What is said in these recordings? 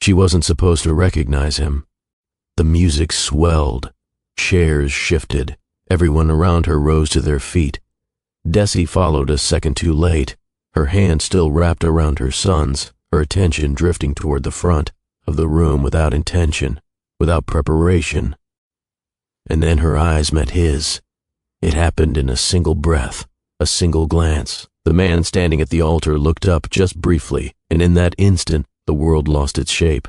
She wasn't supposed to recognize him. The music swelled. Chairs shifted. Everyone around her rose to their feet. Desi followed a second too late, her hand still wrapped around her son's, her attention drifting toward the front of the room without intention, without preparation. And then her eyes met his. It happened in a single breath, a single glance. The man standing at the altar looked up just briefly, and in that instant, the world lost its shape.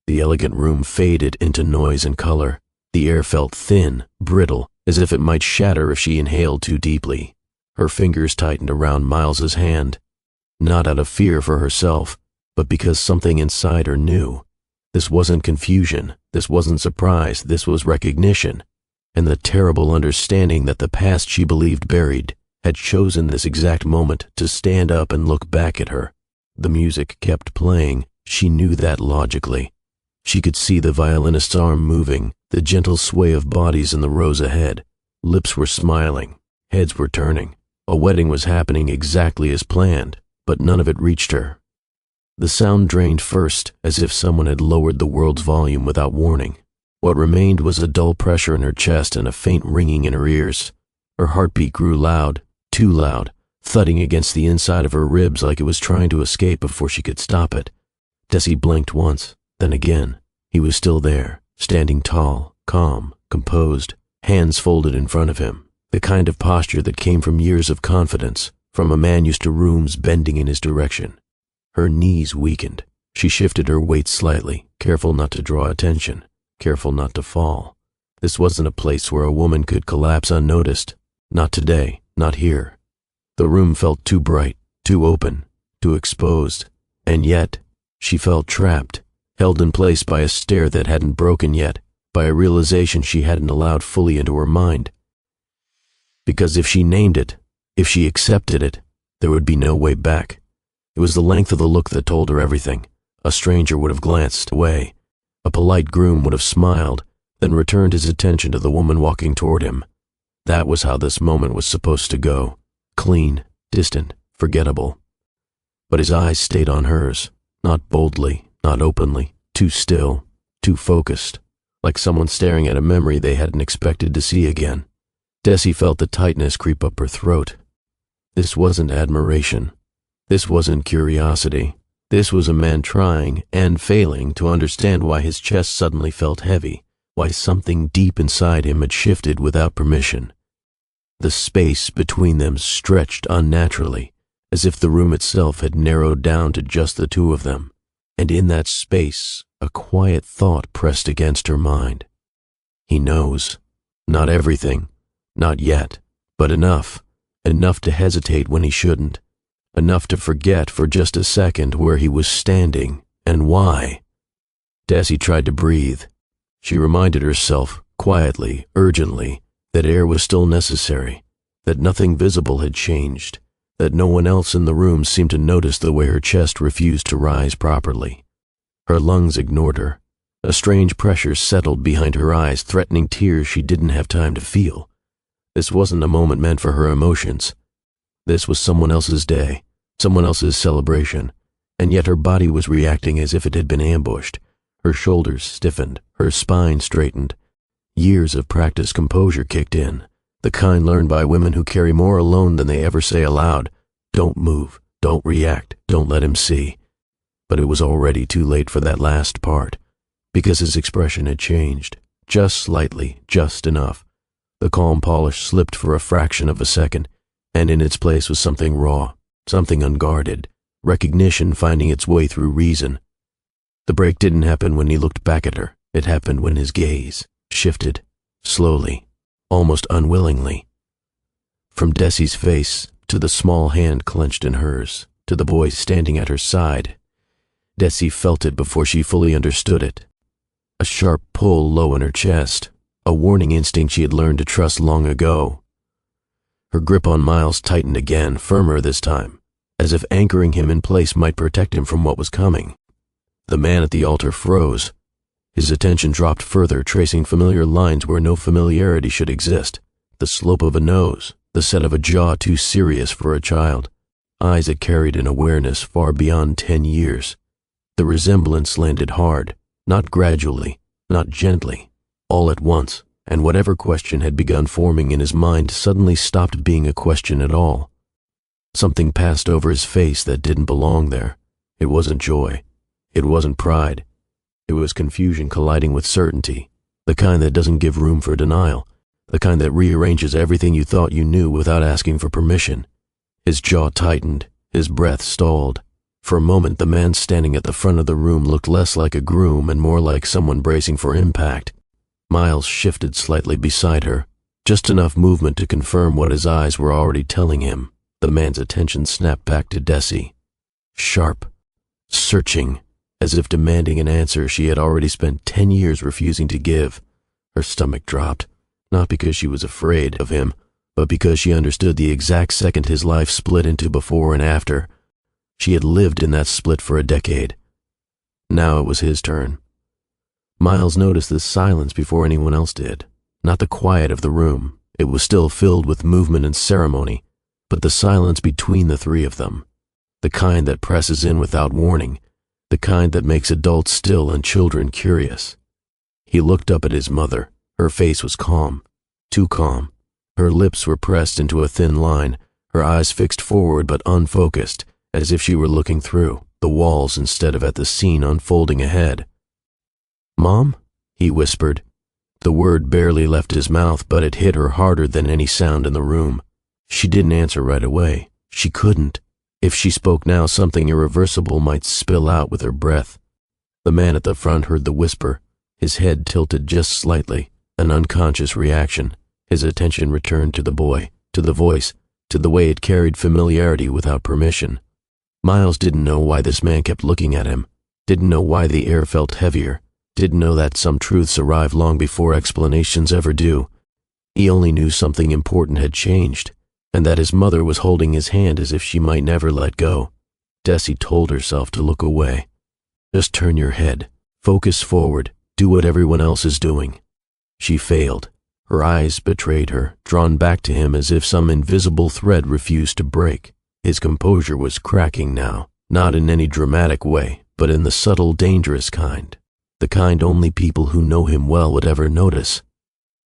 The elegant room faded into noise and color. The air felt thin, brittle, as if it might shatter if she inhaled too deeply. Her fingers tightened around Miles's hand, not out of fear for herself, but because something inside her knew. This wasn't confusion, this wasn't surprise, this was recognition, and the terrible understanding that the past she believed buried had chosen this exact moment to stand up and look back at her. The music kept playing, she knew that logically. She could see the violinist's arm moving, the gentle sway of bodies in the rows ahead. Lips were smiling, heads were turning. A wedding was happening exactly as planned, but none of it reached her. The sound drained first, as if someone had lowered the world's volume without warning. What remained was a dull pressure in her chest and a faint ringing in her ears. Her heartbeat grew loud, too loud, thudding against the inside of her ribs like it was trying to escape before she could stop it. Desi blinked once, then again. He was still there, standing tall, calm, composed, hands folded in front of him. The kind of posture that came from years of confidence, from a man used to rooms bending in his direction. Her knees weakened. She shifted her weight slightly, careful not to draw attention, careful not to fall. This wasn't a place where a woman could collapse unnoticed. Not today, not here. The room felt too bright, too open, too exposed, and yet she felt trapped, held in place by a stare that hadn't broken yet, by a realization she hadn't allowed fully into her mind. Because if she named it, if she accepted it, there would be no way back. It was the length of the look that told her everything. A stranger would have glanced away. A polite groom would have smiled, then returned his attention to the woman walking toward him. That was how this moment was supposed to go. Clean, distant, forgettable. But his eyes stayed on hers, not boldly, not openly, too still, too focused, like someone staring at a memory they hadn't expected to see again. Desi felt the tightness creep up her throat. This wasn't admiration. This wasn't curiosity. This was a man trying and failing to understand why his chest suddenly felt heavy, why something deep inside him had shifted without permission. The space between them stretched unnaturally, as if the room itself had narrowed down to just the two of them, and in that space, a quiet thought pressed against her mind. He knows. Not everything. Not yet, but enough to hesitate when he shouldn't, enough to forget for just a second where he was standing and why. Desi tried to breathe. She reminded herself, quietly, urgently, that air was still necessary, that nothing visible had changed, that no one else in the room seemed to notice the way her chest refused to rise properly. Her lungs ignored her. A strange pressure settled behind her eyes, threatening tears she didn't have time to feel. This wasn't a moment meant for her emotions. This was someone else's day, someone else's celebration, and yet her body was reacting as if it had been ambushed. Her shoulders stiffened, her spine straightened. Years of practiced composure kicked in, the kind learned by women who carry more alone than they ever say aloud. Don't move, don't react, don't let him see. But it was already too late for that last part, because his expression had changed, just slightly, just enough. The calm polish slipped for a fraction of a second, and in its place was something raw, something unguarded, recognition finding its way through reason. The break didn't happen when he looked back at her. It happened when his gaze shifted, slowly, almost unwillingly. From Desi's face to the small hand clenched in hers, to the boy standing at her side. Desi felt it before she fully understood it. A sharp pull low in her chest, a warning instinct she had learned to trust long ago. Her grip on Miles tightened again, firmer this time, as if anchoring him in place might protect him from what was coming. The man at the altar froze. His attention dropped further, tracing familiar lines where no familiarity should exist. The slope of a nose, the set of a jaw too serious for a child, eyes that carried an awareness far beyond 10 years. The resemblance landed hard, not gradually, not gently, all at once, and whatever question had begun forming in his mind suddenly stopped being a question at all. Something passed over his face that didn't belong there. It wasn't joy. It wasn't pride. It was confusion colliding with certainty, the kind that doesn't give room for denial, the kind that rearranges everything you thought you knew without asking for permission. His jaw tightened, his breath stalled. For a moment, the man standing at the front of the room looked less like a groom and more like someone bracing for impact. Miles shifted slightly beside her, just enough movement to confirm what his eyes were already telling him. The man's attention snapped back to Desi. Sharp, searching, as if demanding an answer she had already spent 10 years refusing to give. Her stomach dropped, not because she was afraid of him, but because she understood the exact second his life split into before and after. She had lived in that split for a decade. Now it was his turn. Miles noticed this silence before anyone else did. Not the quiet of the room. It was still filled with movement and ceremony, but the silence between the three of them. The kind that presses in without warning. The kind that makes adults still and children curious. He looked up at his mother. Her face was calm. Too calm. Her lips were pressed into a thin line, her eyes fixed forward but unfocused, as if she were looking through the walls instead of at the scene unfolding ahead. "Mom?" he whispered. The word barely left his mouth, but it hit her harder than any sound in the room. She didn't answer right away. She couldn't. If she spoke now, something irreversible might spill out with her breath. The man at the front heard the whisper. His head tilted just slightly, an unconscious reaction. His attention returned to the boy, to the voice, to the way it carried familiarity without permission. Miles didn't know why this man kept looking at him, didn't know why the air felt heavier, didn't know that some truths arrive long before explanations ever do. He only knew something important had changed, and that his mother was holding his hand as if she might never let go. Desi told herself to look away. Just turn your head, focus forward, do what everyone else is doing. She failed. Her eyes betrayed her, drawn back to him as if some invisible thread refused to break. His composure was cracking now, not in any dramatic way, but in the subtle, dangerous kind. The kind only people who know him well would ever notice.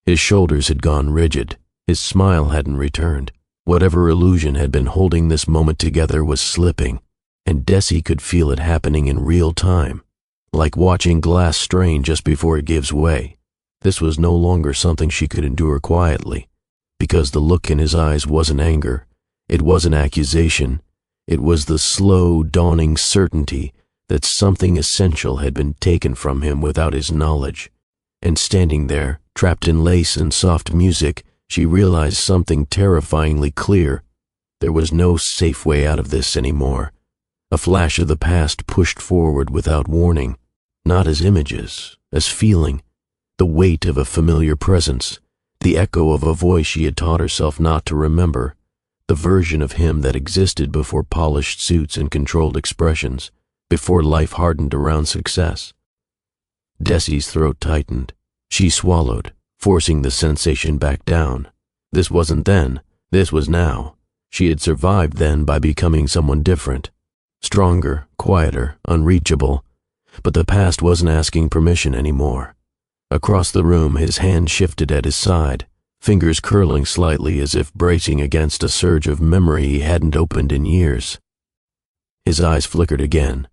His shoulders had gone rigid. His smile hadn't returned. Whatever illusion had been holding this moment together was slipping, and Desi could feel it happening in real time, like watching glass strain just before it gives way. This was no longer something she could endure quietly, because the look in his eyes wasn't anger. It wasn't accusation. It was the slow, dawning certainty that something essential had been taken from him without his knowledge. And standing there, trapped in lace and soft music, she realized something terrifyingly clear. There was no safe way out of this anymore. A flash of the past pushed forward without warning, not as images, as feeling, the weight of a familiar presence, the echo of a voice she had taught herself not to remember, the version of him that existed before polished suits and controlled expressions, before life hardened around success. Desi's throat tightened. She swallowed, forcing the sensation back down. This wasn't then, this was now. She had survived then by becoming someone different, stronger, quieter, unreachable. But the past wasn't asking permission anymore. Across the room, his hand shifted at his side, fingers curling slightly as if bracing against a surge of memory he hadn't opened in years. His eyes flickered again,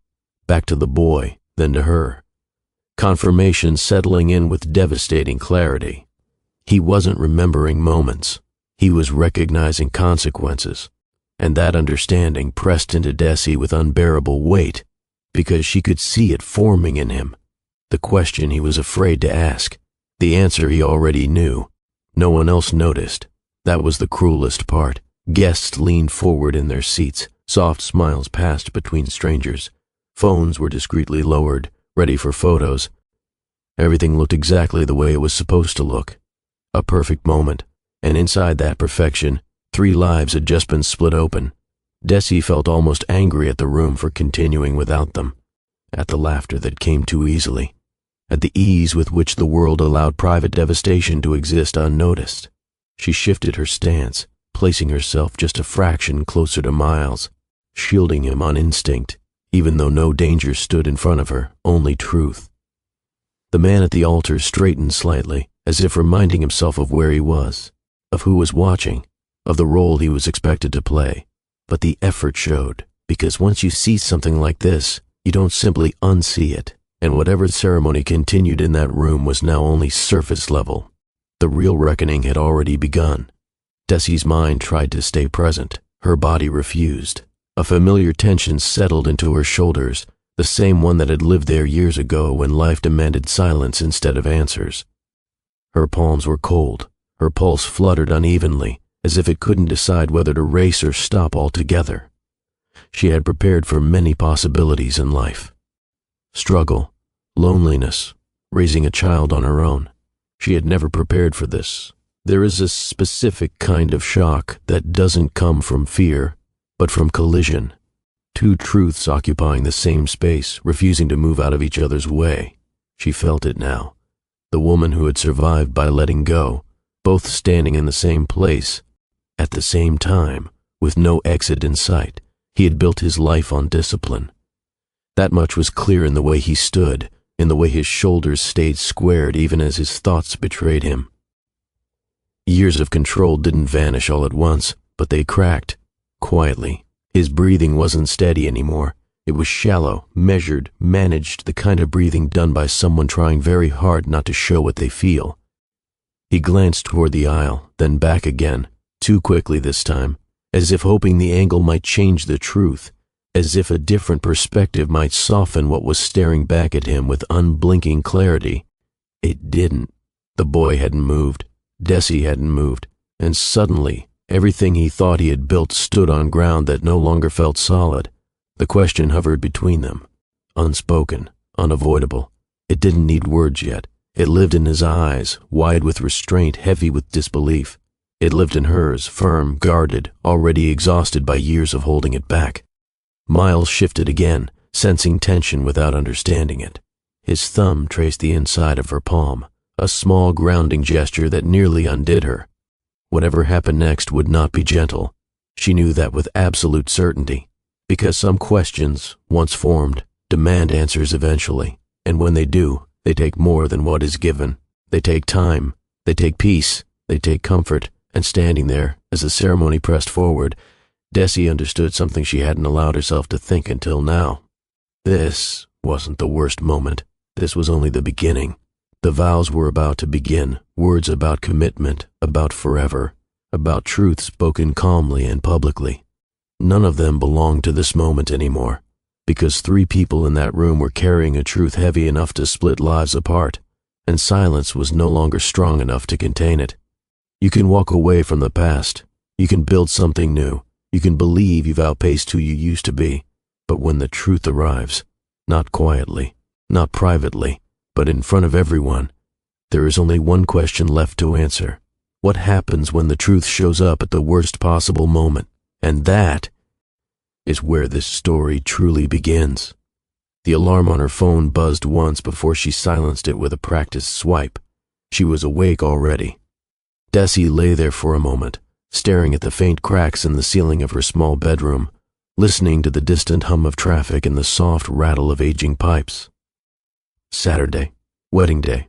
back to the boy, then to her. Confirmation settling in with devastating clarity. He wasn't remembering moments. He was recognizing consequences. And that understanding pressed into Desi with unbearable weight, because she could see it forming in him. The question he was afraid to ask. The answer he already knew. No one else noticed. That was the cruelest part. Guests leaned forward in their seats. Soft smiles passed between strangers. Phones were discreetly lowered, ready for photos. Everything looked exactly the way it was supposed to look. A perfect moment, and inside that perfection, 3 lives had just been split open. Desi felt almost angry at the room for continuing without them, at the laughter that came too easily, at the ease with which the world allowed private devastation to exist unnoticed. She shifted her stance, placing herself just a fraction closer to Miles, shielding him on instinct, even though no danger stood in front of her, only truth. The man at the altar straightened slightly, as if reminding himself of where he was, of who was watching, of the role he was expected to play. But the effort showed, because once you see something like this, you don't simply unsee it, and whatever ceremony continued in that room was now only surface level. The real reckoning had already begun. Desi's mind tried to stay present. Her body refused. A familiar tension settled into her shoulders, the same one that had lived there years ago when life demanded silence instead of answers. Her palms were cold. Her pulse fluttered unevenly, as if it couldn't decide whether to race or stop altogether. She had prepared for many possibilities in life. Struggle, loneliness, raising a child on her own. She had never prepared for this. There is a specific kind of shock that doesn't come from fear, but from collision. Two truths occupying the same space, refusing to move out of each other's way. She felt it now. The woman who had survived by letting go, both standing in the same place. At the same time, with no exit in sight, he had built his life on discipline. That much was clear in the way he stood, in the way his shoulders stayed squared even as his thoughts betrayed him. Years of control didn't vanish all at once, but they cracked, quietly. His breathing wasn't steady anymore. It was shallow, measured, managed, the kind of breathing done by someone trying very hard not to show what they feel. He glanced toward the aisle, then back again, too quickly this time, as if hoping the angle might change the truth, as if a different perspective might soften what was staring back at him with unblinking clarity. It didn't. The boy hadn't moved. Desi hadn't moved, and suddenly, everything he thought he had built stood on ground that no longer felt solid. The question hovered between them, unspoken, unavoidable. It didn't need words yet. It lived in his eyes, wide with restraint, heavy with disbelief. It lived in hers, firm, guarded, already exhausted by years of holding it back. Miles shifted again, sensing tension without understanding it. His thumb traced the inside of her palm, a small grounding gesture that nearly undid her. Whatever happened next would not be gentle. She knew that with absolute certainty, because some questions, once formed, demand answers eventually, and when they do, they take more than what is given. They take time, they take peace, they take comfort, and standing there, as the ceremony pressed forward, Desi understood something she hadn't allowed herself to think until now. This wasn't the worst moment. This was only the beginning. The vows were about to begin, words about commitment, about forever, about truth spoken calmly and publicly. None of them belonged to this moment anymore, because 3 people in that room were carrying a truth heavy enough to split lives apart, and silence was no longer strong enough to contain it. You can walk away from the past. You can build something new. You can believe you've outpaced who you used to be. But when the truth arrives, not quietly, not privately, but in front of everyone, there is only one question left to answer. What happens when the truth shows up at the worst possible moment? And that is where this story truly begins. The alarm on her phone buzzed once before she silenced it with a practiced swipe. She was awake already. Desi lay there for a moment, staring at the faint cracks in the ceiling of her small bedroom, listening to the distant hum of traffic and the soft rattle of aging pipes. Saturday, wedding day.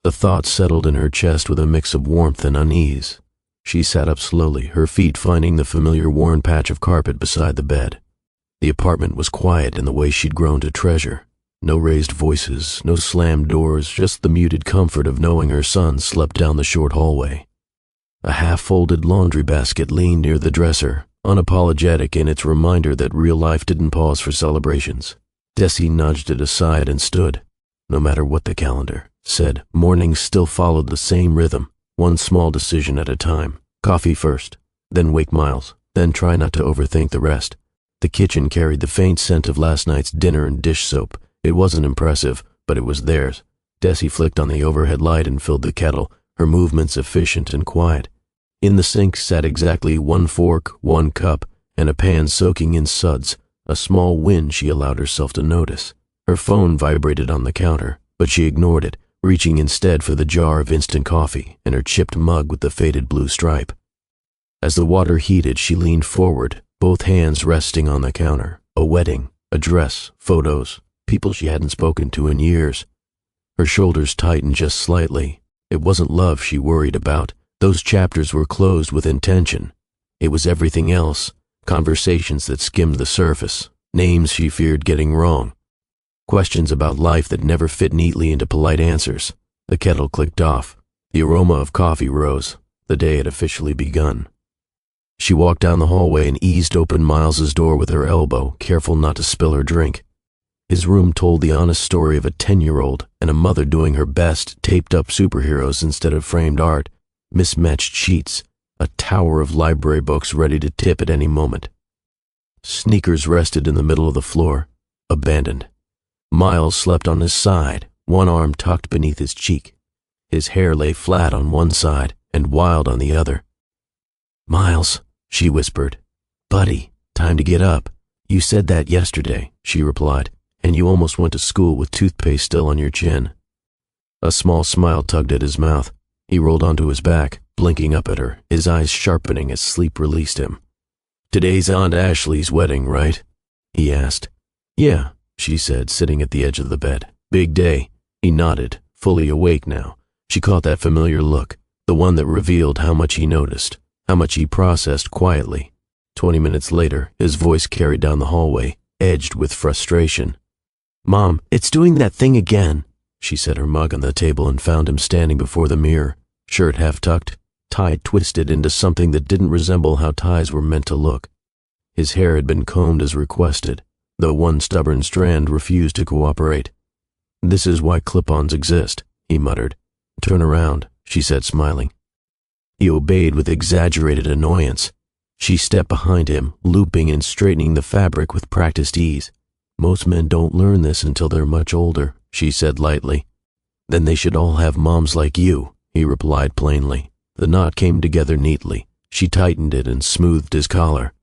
The thought settled in her chest with a mix of warmth and unease. She sat up slowly, her feet finding the familiar worn patch of carpet beside the bed. The apartment was quiet in the way she'd grown to treasure. No raised voices, no slammed doors, just the muted comfort of knowing her son slept down the short hallway. A half-folded laundry basket leaned near the dresser, unapologetic in its reminder that real life didn't pause for celebrations. Desi nudged it aside and stood. No matter what the calendar said, mornings still followed the same rhythm, one small decision at a time. Coffee first, then wake Miles, then try not to overthink the rest. The kitchen carried the faint scent of last night's dinner and dish soap. It wasn't impressive, but it was theirs. Desi flicked on the overhead light and filled the kettle, her movements efficient and quiet. In the sink sat exactly 1 fork, 1 cup, and a pan soaking in suds, a small win she allowed herself to notice. Her phone vibrated on the counter, but she ignored it, reaching instead for the jar of instant coffee and her chipped mug with the faded blue stripe. As the water heated, she leaned forward, both hands resting on the counter. A wedding, Address, photos, people she hadn't spoken to in years. Her shoulders tightened just slightly. It wasn't love she worried about. Those chapters were closed with intention. It was everything else, conversations that skimmed the surface, names she feared getting wrong, questions about life that never fit neatly into polite answers. The kettle clicked off. The aroma of coffee rose. The day had officially begun. She walked down the hallway and eased open Miles's door with her elbow, careful not to spill her drink. His room told the honest story of a 10-year-old and a mother doing her best, taped up superheroes instead of framed art, mismatched sheets, a tower of library books ready to tip at any moment. Sneakers rested in the middle of the floor, abandoned. Miles slept on his side, one arm tucked beneath his cheek. His hair lay flat on one side and wild on the other. "Miles," she whispered. "Buddy, time to get up. You said that yesterday," she replied, "and you almost went to school with toothpaste still on your chin." A small smile tugged at his mouth. He rolled onto his back, blinking up at her, his eyes sharpening as sleep released him. "Today's Aunt Ashley's wedding, right?" he asked. "Yeah," she said, sitting at the edge of the bed. "Big day." He nodded, fully awake now. She caught that familiar look, the one that revealed how much he noticed, how much he processed quietly. 20 minutes later, his voice carried down the hallway, edged with frustration. "Mom, it's doing that thing again." She set her mug on the table and found him standing before the mirror, shirt half tucked, tie twisted into something that didn't resemble how ties were meant to look. His hair had been combed as requested, though one stubborn strand refused to cooperate. "This is why clip-ons exist," he muttered. "Turn around," she said, smiling. He obeyed with exaggerated annoyance. She stepped behind him, looping and straightening the fabric with practiced ease. "Most men don't learn this until they're much older," she said lightly. "Then they should all have moms like you," he replied plainly. The knot came together neatly. She tightened it and smoothed his collar.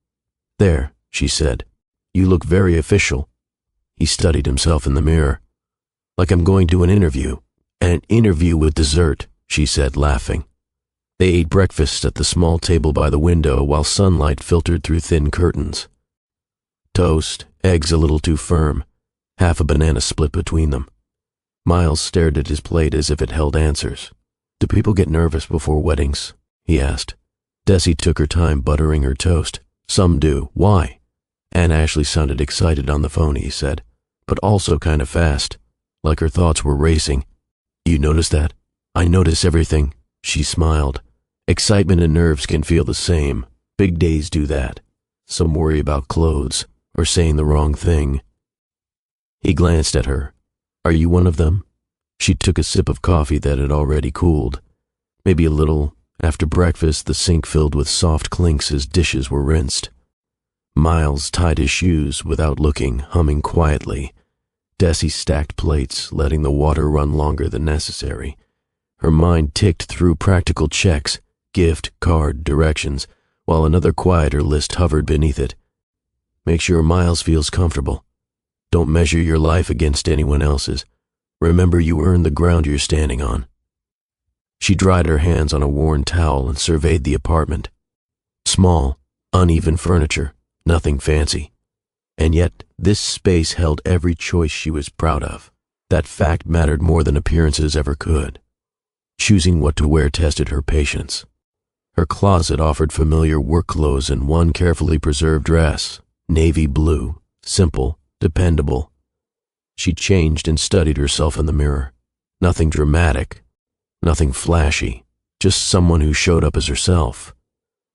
"There," she said. "You look very official." He studied himself in the mirror. "Like I'm going to an interview. An interview with dessert," she said, laughing. They ate breakfast at the small table by the window while sunlight filtered through thin curtains. Toast, eggs a little too firm, half a banana split between them. Miles stared at his plate as if it held answers. "Do people get nervous before weddings?" he asked. Desi took her time buttering her toast. "Some do. Why?" Aunt Ashley sounded excited on the phone, he said, but also kind of fast, like her thoughts were racing. "You notice that?" "I notice everything," she smiled. "Excitement and nerves can feel the same. Big days do that. Some worry about clothes, or saying the wrong thing." He glanced at her. "Are you one of them?" She took a sip of coffee that had already cooled. Maybe a little. After breakfast, the sink filled with soft clinks as dishes were rinsed. Miles tied his shoes without looking, humming quietly. Desi stacked plates, letting the water run longer than necessary. Her mind ticked through practical checks, gift, card, directions, while another quieter list hovered beneath it. "Make sure Miles feels comfortable. Don't measure your life against anyone else's. Remember you earned the ground you're standing on." She dried her hands on a worn towel and surveyed the apartment. Small, uneven furniture, nothing fancy. And yet, this space held every choice she was proud of. That fact mattered more than appearances ever could. Choosing what to wear tested her patience. Her closet offered familiar work clothes and one carefully preserved dress, navy blue, simple, dependable. She changed and studied herself in the mirror. Nothing dramatic, nothing flashy, just someone who showed up as herself.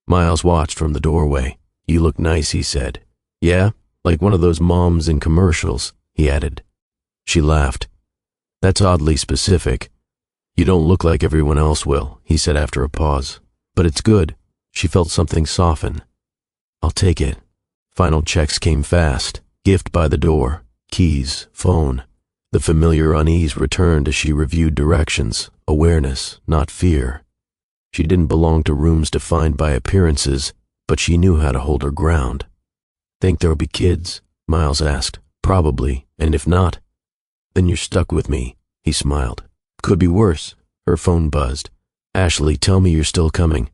Miles watched from the doorway. "You look nice," he said. "Yeah? Like one of those moms in commercials," he added. She laughed. "That's oddly specific. You don't look like everyone else will," he said after a pause. "But it's good." She felt something soften. "I'll take it." Final checks came fast. Gift by the door. Keys. Phone. The familiar unease returned as she reviewed directions. Awareness, not fear. She didn't belong to rooms defined by appearances, but she knew how to hold her ground. "Think there'll be kids?" Miles asked. "Probably, and if not, then you're stuck with me," he smiled. "Could be worse." Her phone buzzed. "Ashley, tell me you're still coming."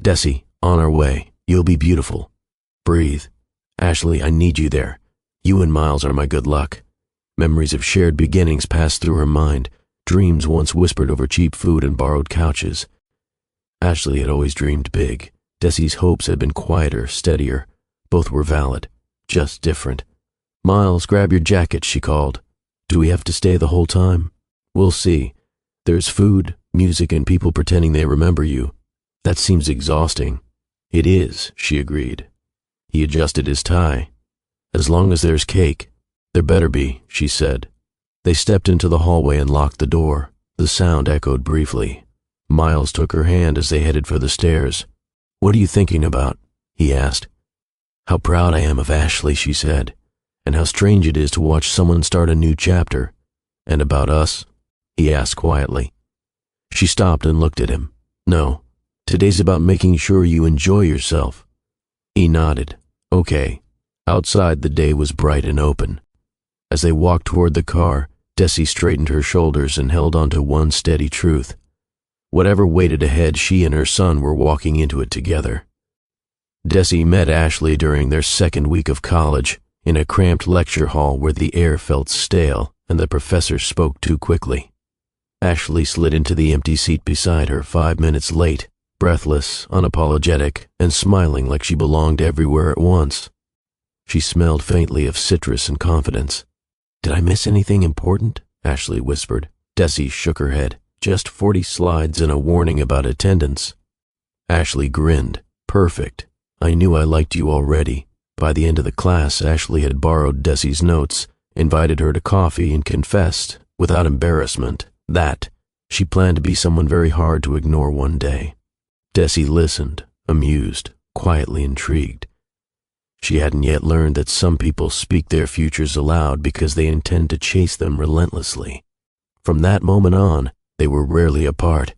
"Desi, on our way. You'll be beautiful." "Breathe." "Ashley, I need you there." You and Miles are my good luck. Memories of shared beginnings passed through her mind, dreams once whispered over cheap food and borrowed couches. Ashley had always dreamed big. Desi's hopes had been quieter, steadier. Both were valid, just different. Miles, grab your jacket, she called. Do we have to stay the whole time? We'll see. There's food, music, and people pretending they remember you. That seems exhausting. It is, she agreed. He adjusted his tie. As long as there's cake. There better be, she said. They stepped into the hallway and locked the door. The sound echoed briefly. Miles took her hand as they headed for the stairs. What are you thinking about? He asked. How proud I am of Ashley, she said, and how strange it is to watch someone start a new chapter. And about us? He asked quietly. She stopped and looked at him. No, today's about making sure you enjoy yourself. He nodded. Okay. Outside, the day was bright and open. As they walked toward the car, Desi straightened her shoulders and held on to one steady truth. Whatever waited ahead, she and her son were walking into it together. Desi met Ashley during their second week of college, in a cramped lecture hall where the air felt stale and the professor spoke too quickly. Ashley slid into the empty seat beside her 5 minutes late, breathless, unapologetic, and smiling like she belonged everywhere at once. She smelled faintly of citrus and confidence. Did I miss anything important? Ashley whispered. Desi shook her head. Just 40 slides and a warning about attendance. Ashley grinned. Perfect. I knew I liked you already. By the end of the class, Ashley had borrowed Desi's notes, invited her to coffee, and confessed, without embarrassment, that she planned to be someone very hard to ignore one day. Desi listened, amused, quietly intrigued. She hadn't yet learned that some people speak their futures aloud because they intend to chase them relentlessly. From that moment on, they were rarely apart.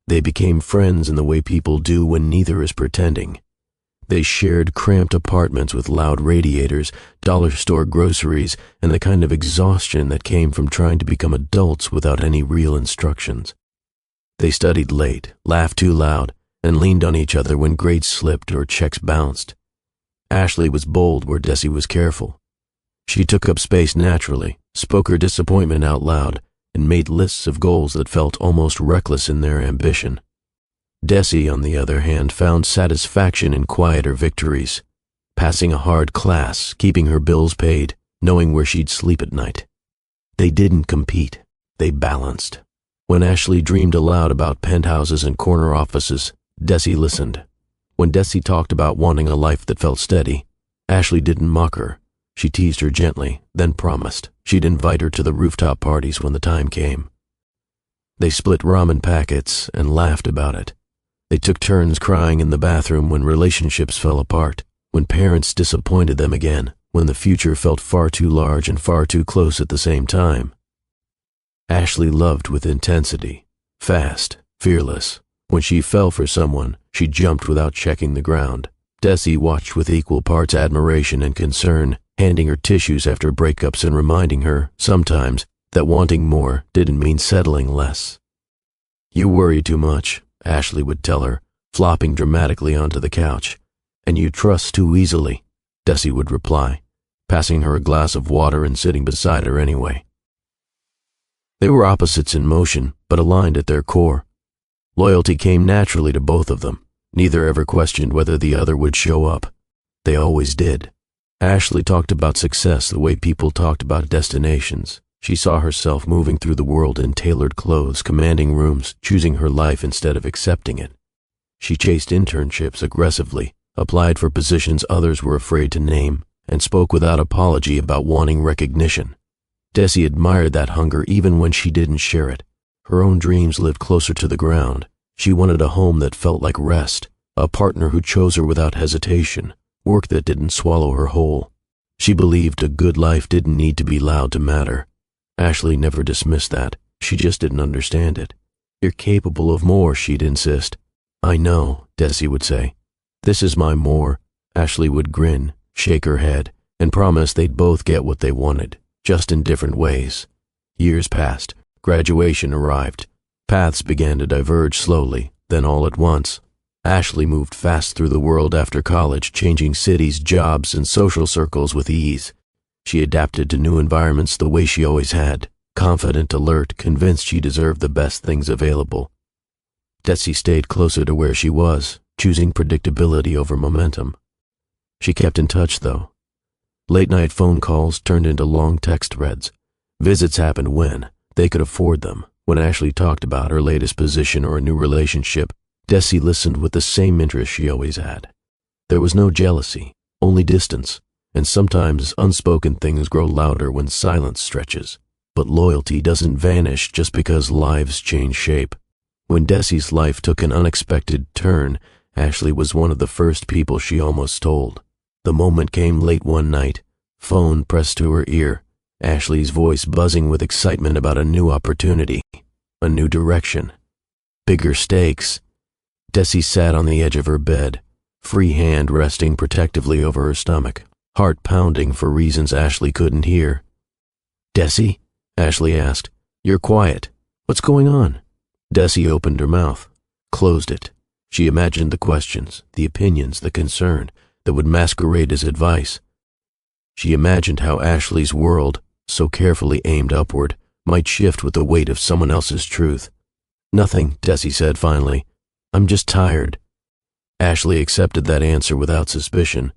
They became friends in the way people do when neither is pretending. They shared cramped apartments with loud radiators, dollar store groceries, and the kind of exhaustion that came from trying to become adults without any real instructions. They studied late, laughed too loud, and leaned on each other when grades slipped or checks bounced. Ashley was bold where Desi was careful. She took up space naturally, spoke her disappointment out loud, and made lists of goals that felt almost reckless in their ambition. Desi, on the other hand, found satisfaction in quieter victories, passing a hard class, keeping her bills paid, knowing where she'd sleep at night. They didn't compete, they balanced. When Ashley dreamed aloud about penthouses and corner offices, Desi listened. When Desi talked about wanting a life that felt steady, Ashley didn't mock her. She teased her gently, then promised she'd invite her to the rooftop parties when the time came. They split ramen packets and laughed about it. They took turns crying in the bathroom when relationships fell apart, when parents disappointed them again, when the future felt far too large and far too close at the same time. Ashley loved with intensity, fast, fearless. When she fell for someone, she jumped without checking the ground. Desi watched with equal parts admiration and concern, handing her tissues after breakups and reminding her, sometimes, that wanting more didn't mean settling less. You worry too much, Ashley would tell her, flopping dramatically onto the couch. And you trust too easily, Desi would reply, passing her a glass of water and sitting beside her anyway. They were opposites in motion, but aligned at their core. Loyalty came naturally to both of them. Neither ever questioned whether the other would show up. They always did. Ashley talked about success the way people talked about destinations. She saw herself moving through the world in tailored clothes, commanding rooms, choosing her life instead of accepting it. She chased internships aggressively, applied for positions others were afraid to name, and spoke without apology about wanting recognition. Desi admired that hunger even when she didn't share it. Her own dreams lived closer to the ground. She wanted a home that felt like rest, a partner who chose her without hesitation, work that didn't swallow her whole. She believed a good life didn't need to be loud to matter. Ashley never dismissed that. She just didn't understand it. You're capable of more, she'd insist. I know, Desi would say. This is my more. Ashley would grin, shake her head, and promise they'd both get what they wanted, just in different ways. Years passed. Graduation arrived. Paths began to diverge slowly, then all at once. Ashley moved fast through the world after college, changing cities, jobs, and social circles with ease. She adapted to new environments the way she always had, confident, alert, convinced she deserved the best things available. Desi stayed closer to where she was, choosing predictability over momentum. She kept in touch, though. Late-night phone calls turned into long text threads. Visits happened when they could afford them. When Ashley talked about her latest position or a new relationship, Desi listened with the same interest she always had. There was no jealousy, only distance, and sometimes unspoken things grow louder when silence stretches. But loyalty doesn't vanish just because lives change shape. When Desi's life took an unexpected turn, Ashley was one of the first people she almost told. The moment came late one night, phone pressed to her ear, Ashley's voice buzzing with excitement about a new opportunity, a new direction, bigger stakes. Desi sat on the edge of her bed, free hand resting protectively over her stomach, heart pounding for reasons Ashley couldn't hear. "Desi?" Ashley asked. "You're quiet. What's going on?" Desi opened her mouth, closed it. She imagined the questions, the opinions, the concern that would masquerade as advice. She imagined how Ashley's world, so carefully aimed upward, might shift with the weight of someone else's truth. "Nothing," Desi said finally. "I'm just tired." Ashley accepted that answer without suspicion,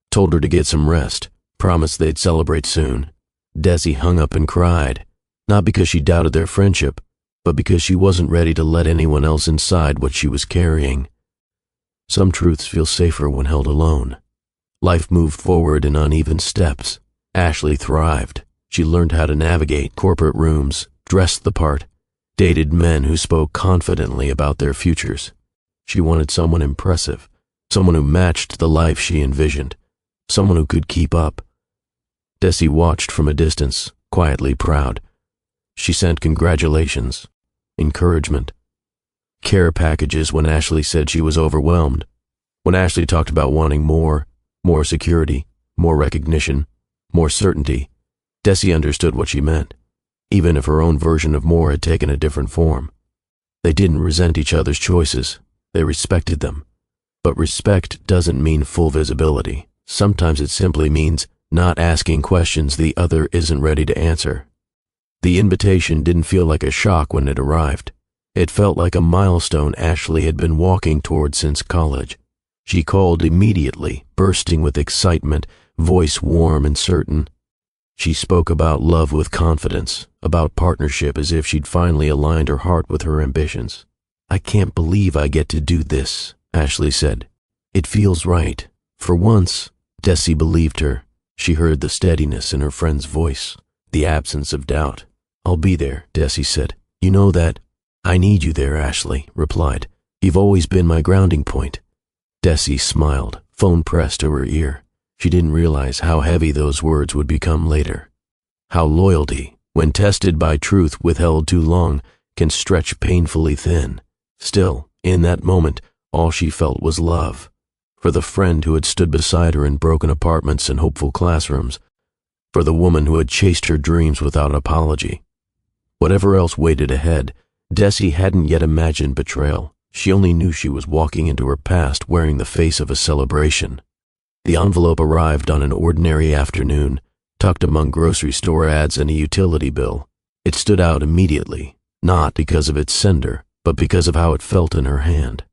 told her to get some rest, promised they'd celebrate soon. Desi hung up and cried, not because she doubted their friendship, but because she wasn't ready to let anyone else inside what she was carrying. Some truths feel safer when held alone. Life moved forward in uneven steps. Ashley thrived. She learned how to navigate corporate rooms, dressed the part, dated men who spoke confidently about their futures. She wanted someone impressive, someone who matched the life she envisioned, someone who could keep up. Desi watched from a distance, quietly proud. She sent congratulations, encouragement, care packages when Ashley said she was overwhelmed. When Ashley talked about wanting more security, more recognition, more certainty, Desi understood what she meant, even if her own version of more had taken a different form. They didn't resent each other's choices, they respected them. But respect doesn't mean full visibility. Sometimes it simply means not asking questions the other isn't ready to answer. The invitation didn't feel like a shock when it arrived. It felt like a milestone Ashley had been walking toward since college. She called immediately, bursting with excitement, voice warm and certain. She spoke about love with confidence, about partnership as if she'd finally aligned her heart with her ambitions. "I can't believe I get to do this," Ashley said. "It feels right." For once, Desi believed her. She heard the steadiness in her friend's voice, the absence of doubt. "I'll be there," Desi said. "You know that." "I need you there," Ashley replied. "You've always been my grounding point." Desi smiled, phone pressed to her ear. She didn't realize how heavy those words would become later. How loyalty, when tested by truth withheld too long, can stretch painfully thin. Still, in that moment, all she felt was love. For the friend who had stood beside her in broken apartments and hopeful classrooms. For the woman who had chased her dreams without apology. Whatever else waited ahead, Desi hadn't yet imagined betrayal. She only knew she was walking into her past wearing the face of a celebration. The envelope arrived on an ordinary afternoon, tucked among grocery store ads and a utility bill. It stood out immediately, not because of its sender, but because of how it felt in her hand.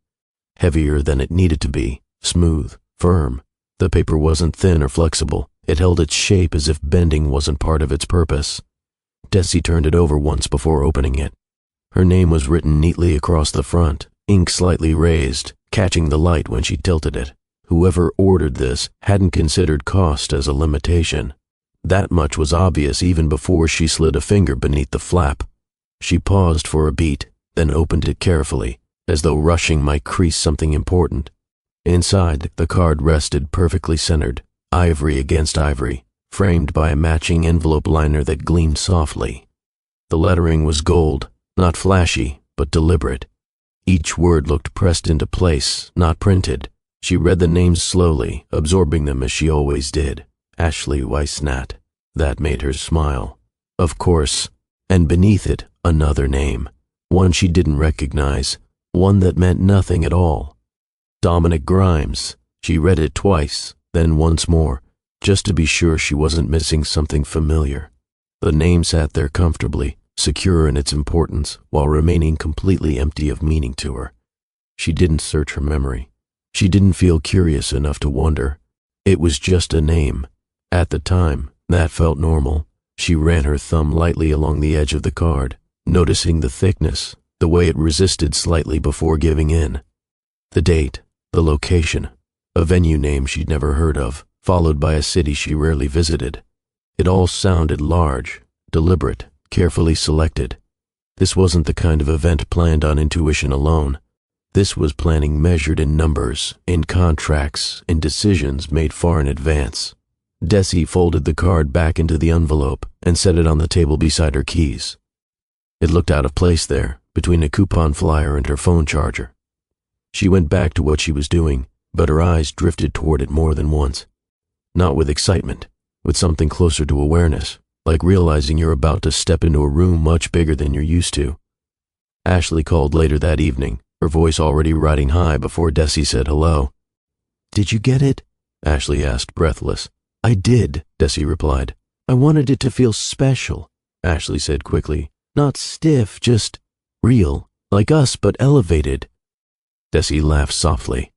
Heavier than it needed to be, smooth, firm. The paper wasn't thin or flexible. It held its shape as if bending wasn't part of its purpose. Desi turned it over once before opening it. Her name was written neatly across the front, ink slightly raised, catching the light when she tilted it. Whoever ordered this hadn't considered cost as a limitation. That much was obvious even before she slid a finger beneath the flap. She paused for a beat, then opened it carefully, as though rushing might crease something important. Inside, the card rested perfectly centered, ivory against ivory, framed by a matching envelope liner that gleamed softly. The lettering was gold, not flashy, but deliberate. Each word looked pressed into place, not printed. She read the names slowly, absorbing them as she always did. Ashley Weissnat. That made her smile. Of course. And beneath it, another name. One she didn't recognize. One that meant nothing at all. Dominic Grimes. She read it twice, then once more. just to be sure she wasn't missing something familiar. The name sat there comfortably, secure in its importance, while remaining completely empty of meaning to her. She didn't search her memory. She didn't feel curious enough to wonder. It was just a name. At the time, that felt normal. She ran her thumb lightly along the edge of the card, noticing the thickness, the way it resisted slightly before giving in. The date, the location, a venue name she'd never heard of, followed by a city she rarely visited. It all sounded large, deliberate, carefully selected. This wasn't the kind of event planned on intuition alone. This was planning measured in numbers, in contracts, in decisions made far in advance. Desi folded the card back into the envelope and set it on the table beside her keys. It looked out of place there, between a coupon flyer and her phone charger. She went back to what she was doing, but her eyes drifted toward it more than once. Not with excitement, with something closer to awareness, like realizing you're about to step into a room much bigger than you're used to. Ashley called later that evening, her voice already riding high before Desi said hello. "Did you get it?" Ashley asked, breathless. "I did," Desi replied. "I wanted it to feel special," Ashley said quickly. "Not stiff, just real, like us but elevated." Desi laughed softly.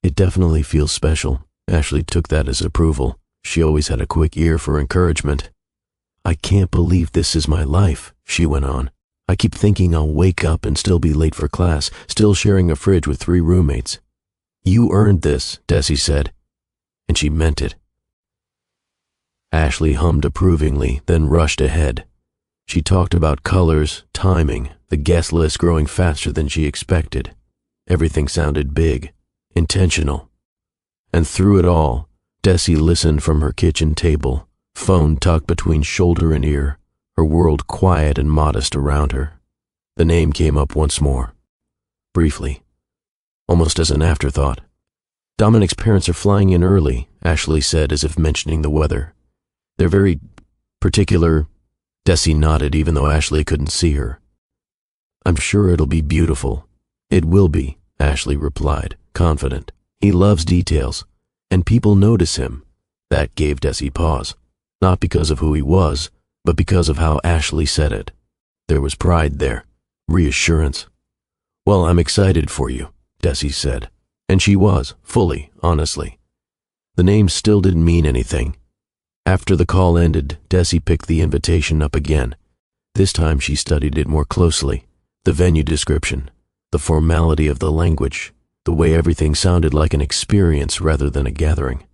"It definitely feels special." Ashley took that as approval. She always had a quick ear for encouragement. "I can't believe this is my life," she went on. "I keep thinking I'll wake up and still be late for class, still sharing a fridge with 3 roommates." "You earned this," Desi said. And she meant it. Ashley hummed approvingly, then rushed ahead. She talked about colors, timing, the guest list growing faster than she expected. Everything sounded big, intentional. And through it all, Desi listened from her kitchen table, phone tucked between shoulder and ear, her world quiet and modest around her. The name came up once more, briefly, almost as an afterthought. "Dominic's parents are flying in early," Ashley said, as if mentioning the weather. "They're very particular." Desi nodded, even though Ashley couldn't see her. "I'm sure it'll be beautiful." "It will be," Ashley replied, confident. "He loves details, and people notice him." That gave Desi pause, not because of who he was, but because of how Ashley said it. There was pride there, reassurance. "Well, I'm excited for you," Desi said. And she was, fully, honestly. The name still didn't mean anything. After the call ended, Desi picked the invitation up again. This time she studied it more closely. The venue description, the formality of the language, the way everything sounded like an experience rather than a gathering.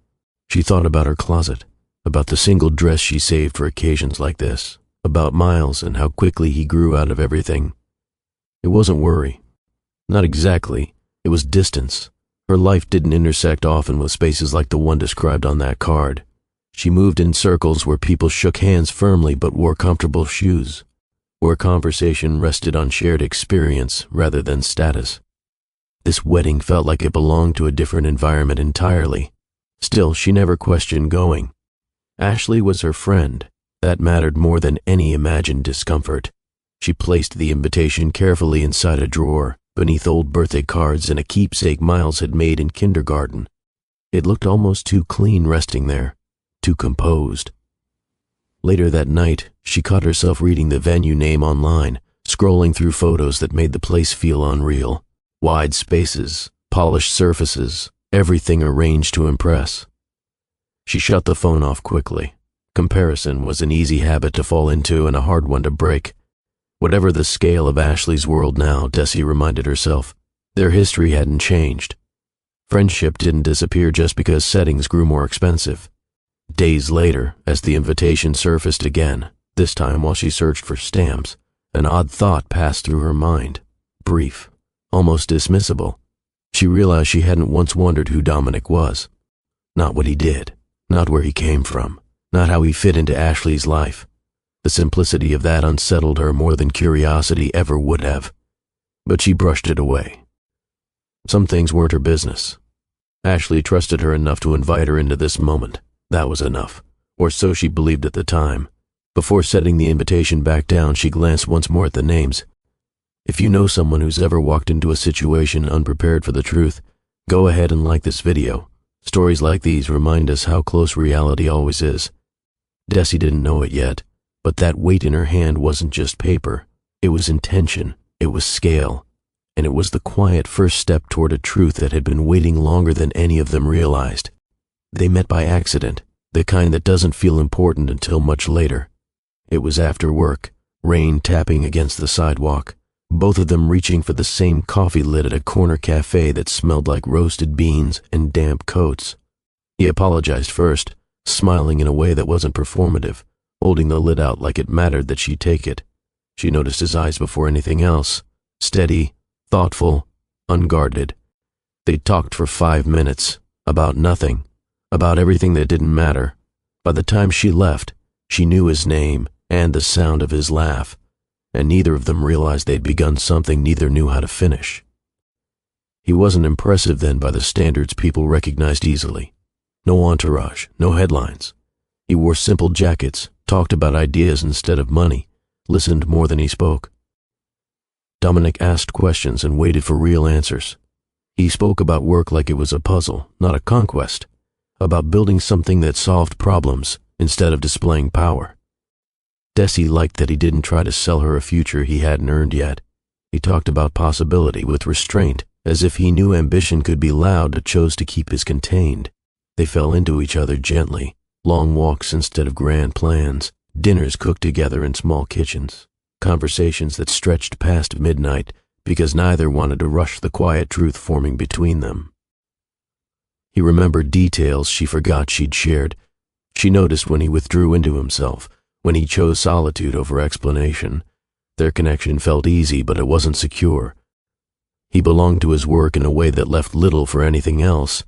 She thought about her closet, about the single dress she saved for occasions like this, about Miles and how quickly he grew out of everything. It wasn't worry. Not exactly. It was distance. Her life didn't intersect often with spaces like the one described on that card. She moved in circles where people shook hands firmly but wore comfortable shoes, where conversation rested on shared experience rather than status. This wedding felt like it belonged to a different environment entirely. Still, she never questioned going. Ashley was her friend. That mattered more than any imagined discomfort. She placed the invitation carefully inside a drawer, beneath old birthday cards and a keepsake Miles had made in kindergarten. It looked almost too clean resting there, too composed. Later that night, she caught herself reading the venue name online, scrolling through photos that made the place feel unreal. Wide spaces, polished surfaces, everything arranged to impress. She shut the phone off quickly. Comparison was an easy habit to fall into and a hard one to break. Whatever the scale of Ashley's world now, Desi reminded herself, their history hadn't changed. Friendship didn't disappear just because settings grew more expensive. Days later, as the invitation surfaced again, this time while she searched for stamps, an odd thought passed through her mind. Brief, almost dismissible. She realized she hadn't once wondered who Dominic was. Not what he did, not where he came from, not how he fit into Ashley's life. The simplicity of that unsettled her more than curiosity ever would have. But she brushed it away. Some things weren't her business. Ashley trusted her enough to invite her into this moment. That was enough, or so she believed at the time. Before setting the invitation back down, she glanced once more at the names. If you know someone who's ever walked into a situation unprepared for the truth, go ahead and like this video. Stories like these remind us how close reality always is. Desi didn't know it yet, but that weight in her hand wasn't just paper. It was intention, it was scale, and it was the quiet first step toward a truth that had been waiting longer than any of them realized. They met by accident, the kind that doesn't feel important until much later. It was after work, rain tapping against the sidewalk, both of them reaching for the same coffee lid at a corner cafe that smelled like roasted beans and damp coats. He apologized first, smiling in a way that wasn't performative, holding the lid out like it mattered that she take it. She noticed his eyes before anything else, steady, thoughtful, unguarded. They talked for 5 minutes, about nothing, about everything that didn't matter. By the time she left, she knew his name and the sound of his laugh, and neither of them realized they'd begun something neither knew how to finish. He wasn't impressive then by the standards people recognized easily. No entourage, no headlines. He wore simple jackets, talked about ideas instead of money, listened more than he spoke. Dominic asked questions and waited for real answers. He spoke about work like it was a puzzle, not a conquest, about building something that solved problems instead of displaying power. Desi liked that he didn't try to sell her a future he hadn't earned yet. He talked about possibility with restraint, as if he knew ambition could be loud but chose to keep his contained. They fell into each other gently, long walks instead of grand plans, dinners cooked together in small kitchens, conversations that stretched past midnight because neither wanted to rush the quiet truth forming between them. He remembered details she forgot she'd shared. She noticed when he withdrew into himself, when he chose solitude over explanation. Their connection felt easy, but it wasn't secure. He belonged to his work in a way that left little for anything else.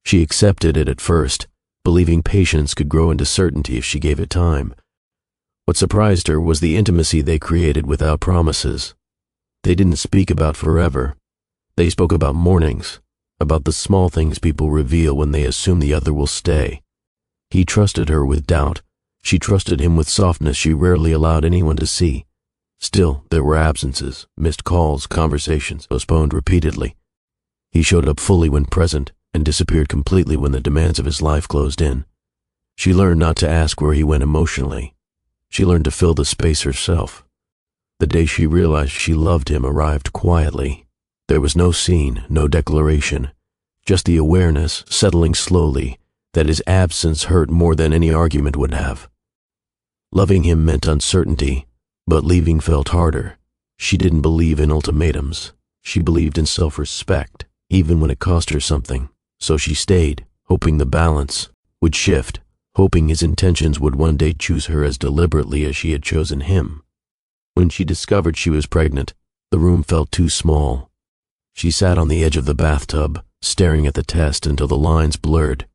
She accepted it at first, believing patience could grow into certainty if she gave it time. What surprised her was the intimacy they created without promises. They didn't speak about forever. They spoke about mornings, about the small things people reveal when they assume the other will stay. He trusted her with doubt. She trusted him with softness she rarely allowed anyone to see. Still, there were absences, missed calls, conversations postponed repeatedly. He showed up fully when present and disappeared completely when the demands of his life closed in. She learned not to ask where he went emotionally. She learned to fill the space herself. The day she realized she loved him arrived quietly. There was no scene, no declaration, just the awareness, settling slowly, that his absence hurt more than any argument would have. Loving him meant uncertainty, but leaving felt harder. She didn't believe in ultimatums. She believed in self-respect, even when it cost her something. So she stayed, hoping the balance would shift, hoping his intentions would one day choose her as deliberately as she had chosen him. When she discovered she was pregnant, the room felt too small. She sat on the edge of the bathtub, staring at the test until the lines blurred.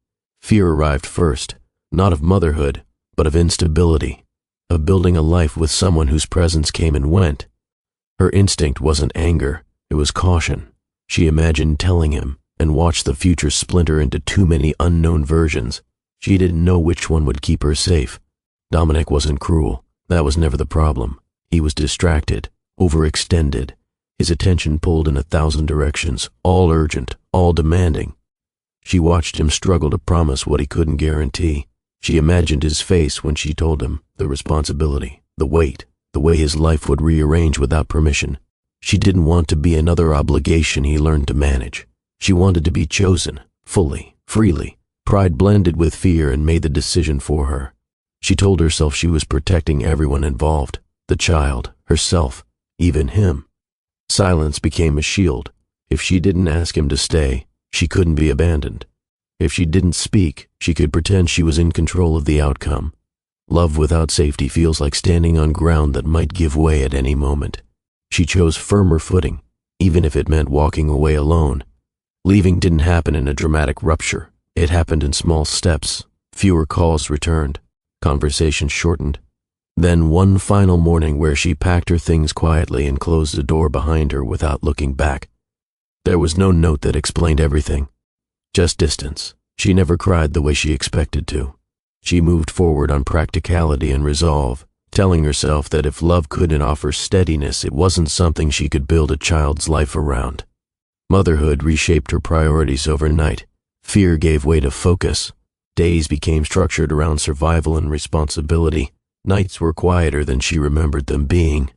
Fear arrived first, not of motherhood, but of instability, of building a life with someone whose presence came and went. Her instinct wasn't anger, it was caution. She imagined telling him and watched the future splinter into too many unknown versions. She didn't know which one would keep her safe. Dominic wasn't cruel. That was never the problem. He was distracted, overextended, his attention pulled in 1,000 directions, all urgent, all demanding. She watched him struggle to promise what he couldn't guarantee. She imagined his face when she told him, the responsibility, the weight, the way his life would rearrange without permission. She didn't want to be another obligation he learned to manage. She wanted to be chosen, fully, freely. Pride blended with fear and made the decision for her. She told herself she was protecting everyone involved, the child, herself, even him. Silence became a shield. If she didn't ask him to stay, she couldn't be abandoned. If she didn't speak, she could pretend she was in control of the outcome. Love without safety feels like standing on ground that might give way at any moment. She chose firmer footing, even if it meant walking away alone. Leaving didn't happen in a dramatic rupture. It happened in small steps. Fewer calls returned. Conversations shortened. Then one final morning where she packed her things quietly and closed the door behind her without looking back. There was no note that explained everything. Just distance. She never cried the way she expected to. She moved forward on practicality and resolve, telling herself that if love couldn't offer steadiness, it wasn't something she could build a child's life around. Motherhood reshaped her priorities overnight. Fear gave way to focus. Days became structured around survival and responsibility. Nights were quieter than she remembered them being.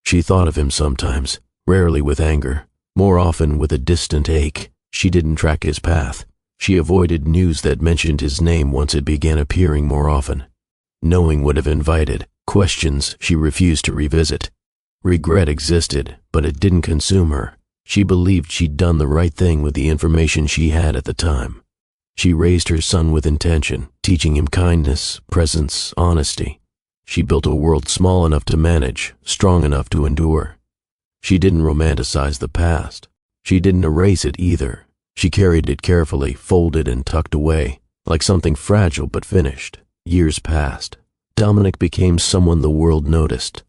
She thought of him sometimes, rarely with anger, more often with a distant ache. She didn't track his path. She avoided news that mentioned his name once it began appearing more often. Knowing would have invited questions she refused to revisit. Regret existed, but it didn't consume her. She believed she'd done the right thing with the information she had at the time. She raised her son with intention, teaching him kindness, presence, honesty. She built a world small enough to manage, strong enough to endure. She didn't romanticize the past. She didn't erase it either. She carried it carefully, folded and tucked away, like something fragile but finished. Years passed. Dominic became someone the world noticed.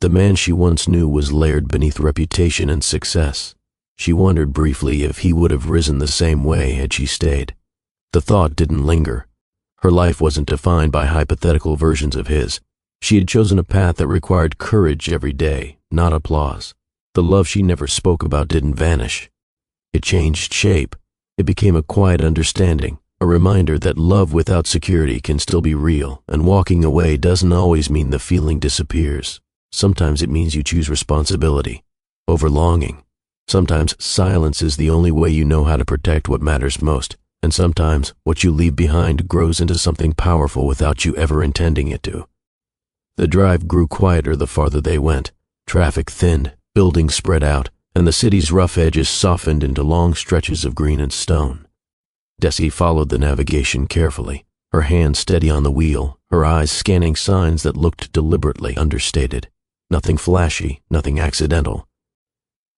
The man she once knew was layered beneath reputation and success. She wondered briefly if he would have risen the same way had she stayed. The thought didn't linger. Her life wasn't defined by hypothetical versions of his. She had chosen a path that required courage every day, not applause. The love she never spoke about didn't vanish. It changed shape. It became a quiet understanding, a reminder that love without security can still be real, and walking away doesn't always mean the feeling disappears. Sometimes it means you choose responsibility over longing. Sometimes silence is the only way you know how to protect what matters most, and sometimes what you leave behind grows into something powerful without you ever intending it to. The drive grew quieter the farther they went. Traffic thinned, buildings spread out, and the city's rough edges softened into long stretches of green and stone. Desi followed the navigation carefully, her hand steady on the wheel, her eyes scanning signs that looked deliberately understated. Nothing flashy, nothing accidental.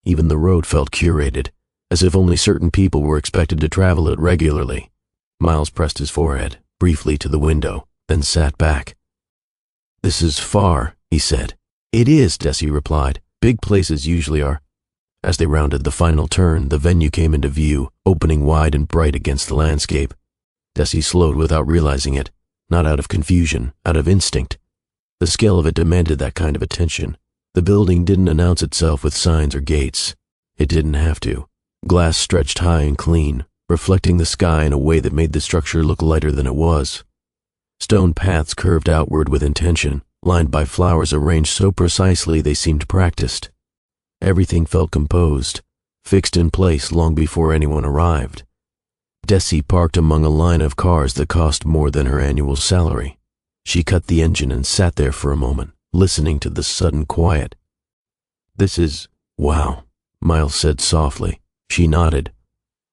Even the road felt curated, as if only certain people were expected to travel it regularly. Miles pressed his forehead, briefly to the window, then sat back. "This is far," he said. "It is," Desi replied. "Big places usually are." As they rounded the final turn, the venue came into view, opening wide and bright against the landscape. Desi slowed without realizing it, not out of confusion, out of instinct. The scale of it demanded that kind of attention. The building didn't announce itself with signs or gates. It didn't have to. Glass stretched high and clean, reflecting the sky in a way that made the structure look lighter than it was. Stone paths curved outward with intention, lined by flowers arranged so precisely they seemed practiced. Everything felt composed, fixed in place long before anyone arrived. Desi parked among a line of cars that cost more than her annual salary. She cut the engine and sat there for a moment, listening to the sudden quiet. "This is... wow," Miles said softly. She nodded.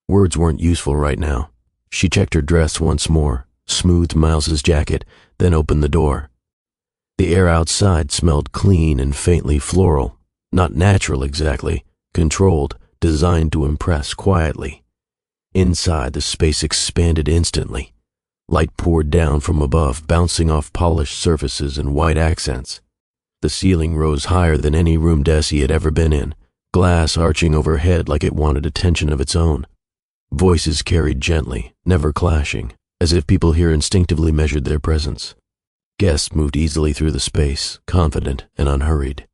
Words weren't useful right now. She checked her dress once more, smoothed Miles's jacket, then opened the door. The air outside smelled clean and faintly floral. Not natural exactly, controlled, designed to impress quietly. Inside, the space expanded instantly. Light poured down from above, bouncing off polished surfaces and white accents. The ceiling rose higher than any room Desi had ever been in, glass arching overhead like it wanted attention of its own. Voices carried gently, never clashing, as if people here instinctively measured their presence. Guests moved easily through the space, confident and unhurried.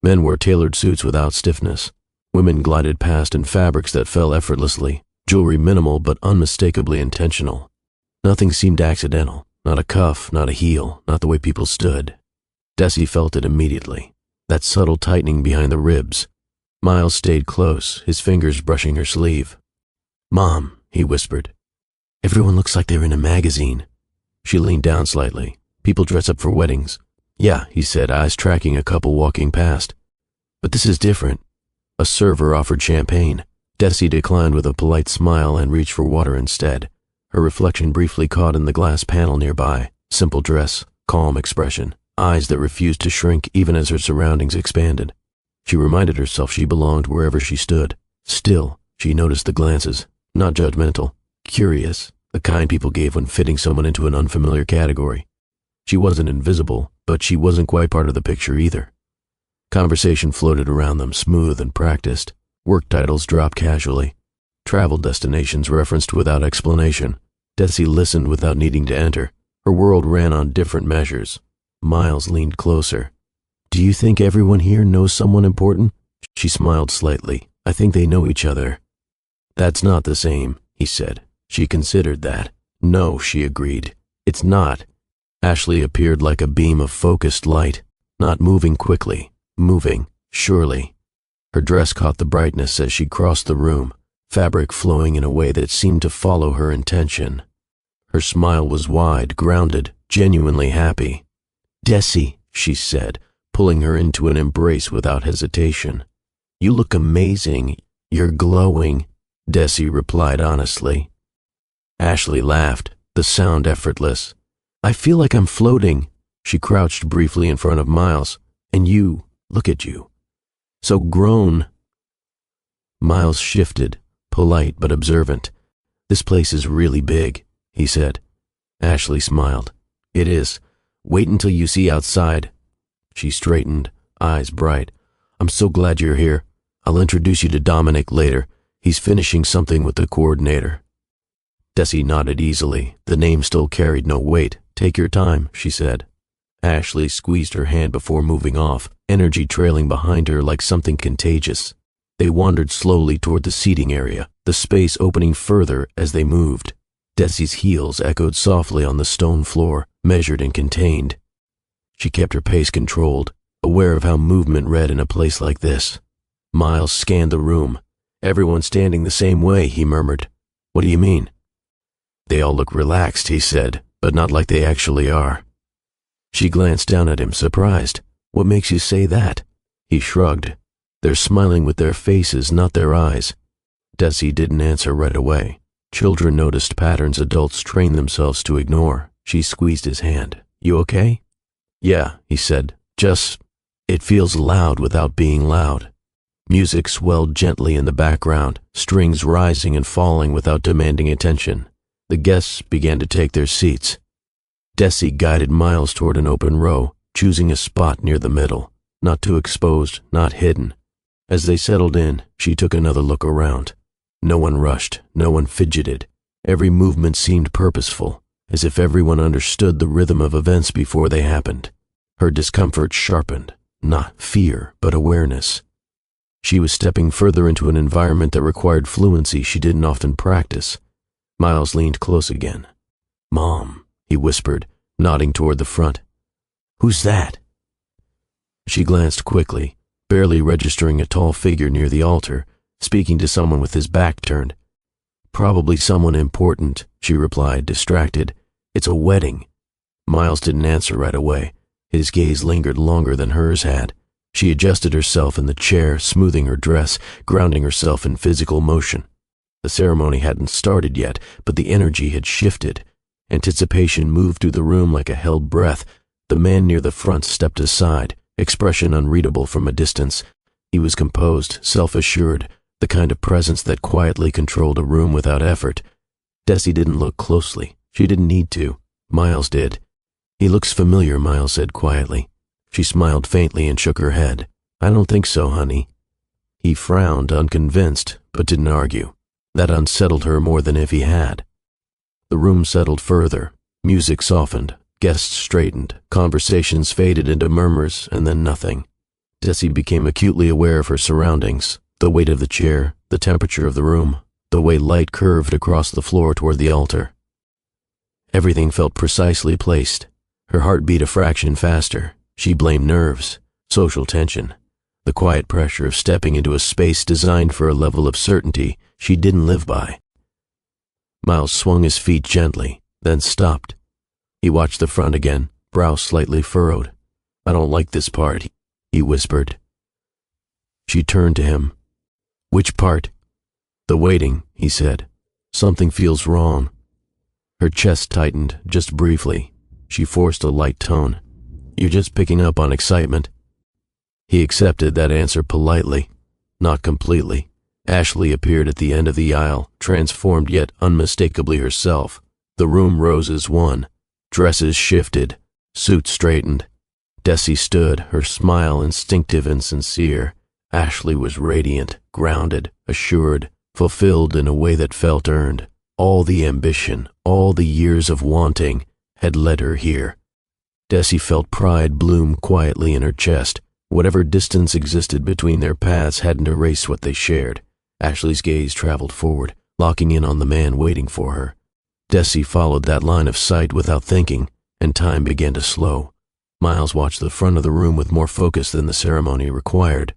Men wore tailored suits without stiffness. Women glided past in fabrics that fell effortlessly, jewelry minimal but unmistakably intentional. Nothing seemed accidental, not a cuff, not a heel, not the way people stood. Desi felt it immediately, that subtle tightening behind the ribs. Miles stayed close, his fingers brushing her sleeve. "Mom," he whispered. "Everyone looks like they're in a magazine." She leaned down slightly. "People dress up for weddings." "Yeah," he said, eyes tracking a couple walking past. "But this is different." A server offered champagne. Desi declined with a polite smile and reached for water instead. Her reflection briefly caught in the glass panel nearby. Simple dress, calm expression, eyes that refused to shrink even as her surroundings expanded. She reminded herself she belonged wherever she stood. Still, she noticed the glances, not judgmental, curious, the kind people gave when fitting someone into an unfamiliar category. She wasn't invisible, but she wasn't quite part of the picture either. Conversation floated around them, smooth and practiced. Work titles dropped casually. Travel destinations referenced without explanation. Desi listened without needing to enter. Her world ran on different measures. Miles leaned closer. "Do you think everyone here knows someone important?" She smiled slightly. "I think they know each other." "That's not the same," he said. She considered that. No, she agreed. It's not. Ashley appeared like a beam of focused light, not moving quickly, moving surely. Her dress caught the brightness as she crossed the room, fabric flowing in a way that seemed to follow her intention. Her smile was wide, grounded, genuinely happy. "Desi," she said, pulling her into an embrace without hesitation. "You look amazing. You're glowing," Desi replied honestly. Ashley laughed, the sound effortless. "I feel like I'm floating." She crouched briefly in front of Miles. "And you, look at you. So grown." Miles shifted, polite but observant. "This place is really big," he said. Ashley smiled. "It is. Wait until you see outside." She straightened, eyes bright. "I'm so glad you're here. I'll introduce you to Dominic later. He's finishing something with the coordinator." Desi nodded easily. The name still carried no weight. "Take your time," she said. Ashley squeezed her hand before moving off, energy trailing behind her like something contagious. They wandered slowly toward the seating area, the space opening further as they moved. Desi's heels echoed softly on the stone floor, measured and contained. She kept her pace controlled, aware of how movement read in a place like this. Miles scanned the room. "Everyone standing the same way," he murmured. "What do you mean?" "They all look relaxed," he said, "but not like they actually are." She glanced down at him, surprised. "What makes you say that?" He shrugged. "They're smiling with their faces, not their eyes." Desi didn't answer right away. Children noticed patterns adults train themselves to ignore. She squeezed his hand. "You okay?" "Yeah," he said. It feels loud without being loud." Music swelled gently in the background, strings rising and falling without demanding attention. The guests began to take their seats. Desi guided Miles toward an open row, choosing a spot near the middle, not too exposed, not hidden. As they settled in, she took another look around. No one rushed, no one fidgeted. Every movement seemed purposeful, as if everyone understood the rhythm of events before they happened. Her discomfort sharpened, not fear, but awareness. She was stepping further into an environment that required fluency she didn't often practice. Miles leaned close again. "Mom," he whispered, nodding toward the front. "Who's that?" She glanced quickly, barely registering a tall figure near the altar, speaking to someone with his back turned. "Probably someone important," she replied, distracted. "It's a wedding." Miles didn't answer right away. His gaze lingered longer than hers had. She adjusted herself in the chair, smoothing her dress, grounding herself in physical motion. The ceremony hadn't started yet, but the energy had shifted. Anticipation moved through the room like a held breath. The man near the front stepped aside, expression unreadable from a distance. He was composed, self-assured, the kind of presence that quietly controlled a room without effort. Desi didn't look closely. She didn't need to. Miles did. "He looks familiar," Miles said quietly. She smiled faintly and shook her head. "I don't think so, honey." He frowned, unconvinced, but didn't argue. That unsettled her more than if he had. The room settled further. Music softened. Guests straightened. Conversations faded into murmurs, and then nothing. Desi became acutely aware of her surroundings. The weight of the chair, the temperature of the room, the way light curved across the floor toward the altar. Everything felt precisely placed. Her heart beat a fraction faster. She blamed nerves, social tension, the quiet pressure of stepping into a space designed for a level of certainty she didn't live by. Miles swung his feet gently, then stopped. He watched the front again, brow slightly furrowed. "I don't like this part," he whispered. She turned to him. "Which part?" "The waiting," he said. "Something feels wrong." Her chest tightened, just briefly. She forced a light tone. "You're just picking up on excitement." He accepted that answer politely. Not completely. Ashley appeared at the end of the aisle, transformed yet unmistakably herself. The room rose as one. Dresses shifted. Suits straightened. Desi stood, her smile instinctive and sincere. Ashley was radiant, grounded, assured, fulfilled in a way that felt earned. All the ambition, all the years of wanting, had led her here. Desi felt pride bloom quietly in her chest. Whatever distance existed between their paths hadn't erased what they shared. Ashley's gaze traveled forward, locking in on the man waiting for her. Desi followed that line of sight without thinking, and time began to slow. Miles watched the front of the room with more focus than the ceremony required.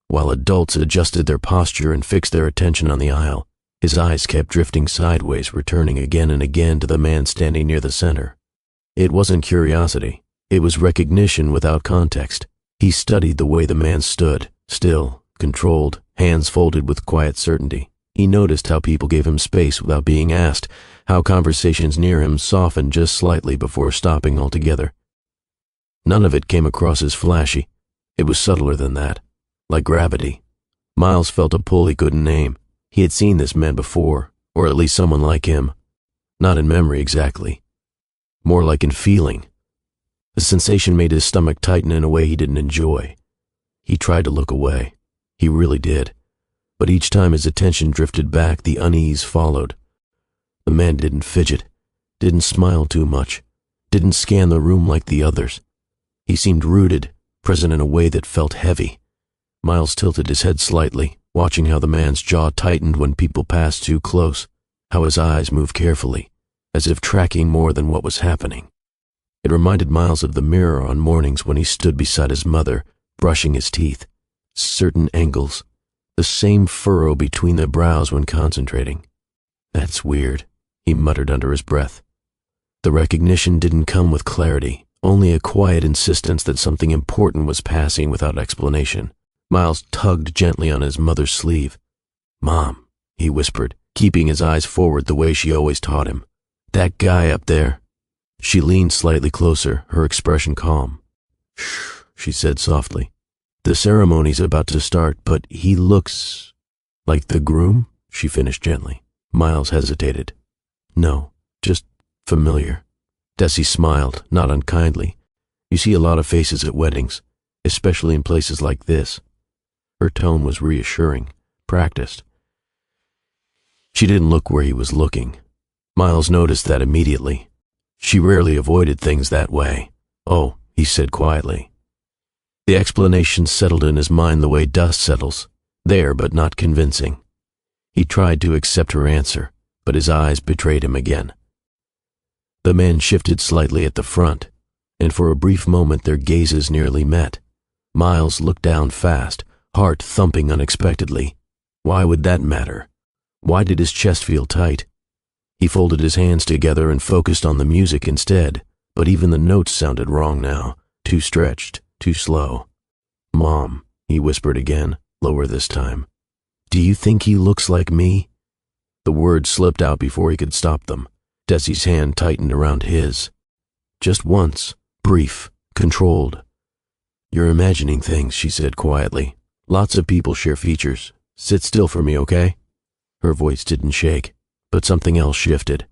While adults adjusted their posture and fixed their attention on the aisle, his eyes kept drifting sideways, returning again and again to the man standing near the center. It wasn't curiosity. It was recognition without context. He studied the way the man stood, still, controlled, hands folded with quiet certainty. He noticed how people gave him space without being asked, how conversations near him softened just slightly before stopping altogether. None of it came across as flashy. It was subtler than that, like gravity. Miles felt a pull he couldn't name. He had seen this man before, or at least someone like him. Not in memory exactly. More like in feeling. The sensation made his stomach tighten in a way he didn't enjoy. He tried to look away. He really did. But each time his attention drifted back, the unease followed. The man didn't fidget, didn't smile too much, didn't scan the room like the others. He seemed rooted, present in a way that felt heavy. Miles tilted his head slightly, watching how the man's jaw tightened when people passed too close, how his eyes moved carefully, as if tracking more than what was happening. It reminded Miles of the mirror on mornings when he stood beside his mother, brushing his teeth. Certain angles, the same furrow between the brows when concentrating. That's weird, he muttered under his breath. The recognition didn't come with clarity, only a quiet insistence that something important was passing without explanation. Miles tugged gently on his mother's sleeve. "Mom," he whispered, keeping his eyes forward the way she always taught him. "That guy up there." She leaned slightly closer, her expression calm. "Shh," she said softly. "The ceremony's about to start, but he looks like the groom," she finished gently. Miles hesitated. "No, just familiar." Desi smiled, not unkindly. "You see a lot of faces at weddings, especially in places like this." Her tone was reassuring, practiced. She didn't look where he was looking. Miles noticed that immediately. She rarely avoided things that way. "Oh," he said quietly. The explanation settled in his mind the way dust settles, there but not convincing. He tried to accept her answer, but his eyes betrayed him again. The man shifted slightly at the front, and for a brief moment their gazes nearly met. Miles looked down fast, heart thumping unexpectedly. Why would that matter? Why did his chest feel tight? He folded his hands together and focused on the music instead, but even the notes sounded wrong now, too stretched, too slow. "Mom," he whispered again, lower this time. "Do you think he looks like me?" The words slipped out before he could stop them. Desi's hand tightened around his. Just once, brief, controlled. "You're imagining things," she said quietly. "Lots of people share features. Sit still for me, okay?" Her voice didn't shake, but something else shifted.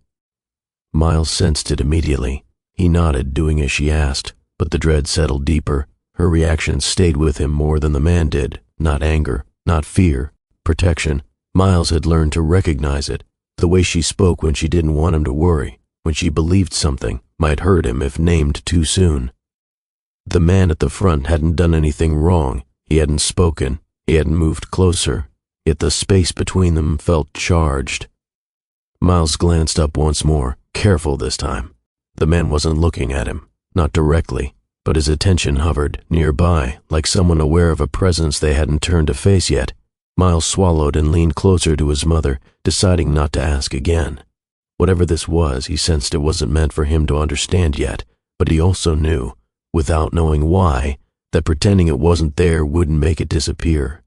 Miles sensed it immediately. He nodded, doing as she asked, but the dread settled deeper. Her reaction stayed with him more than the man did. Not anger, not fear, protection. Miles had learned to recognize it. The way she spoke when she didn't want him to worry, when she believed something might hurt him if named too soon. The man at the front hadn't done anything wrong. He hadn't spoken. He hadn't moved closer. Yet the space between them felt charged. Miles glanced up once more, careful this time. The man wasn't looking at him, not directly, but his attention hovered nearby, like someone aware of a presence they hadn't turned to face yet. Miles swallowed and leaned closer to his mother, deciding not to ask again. Whatever this was, he sensed it wasn't meant for him to understand yet, but he also knew, without knowing why, that pretending it wasn't there wouldn't make it disappear.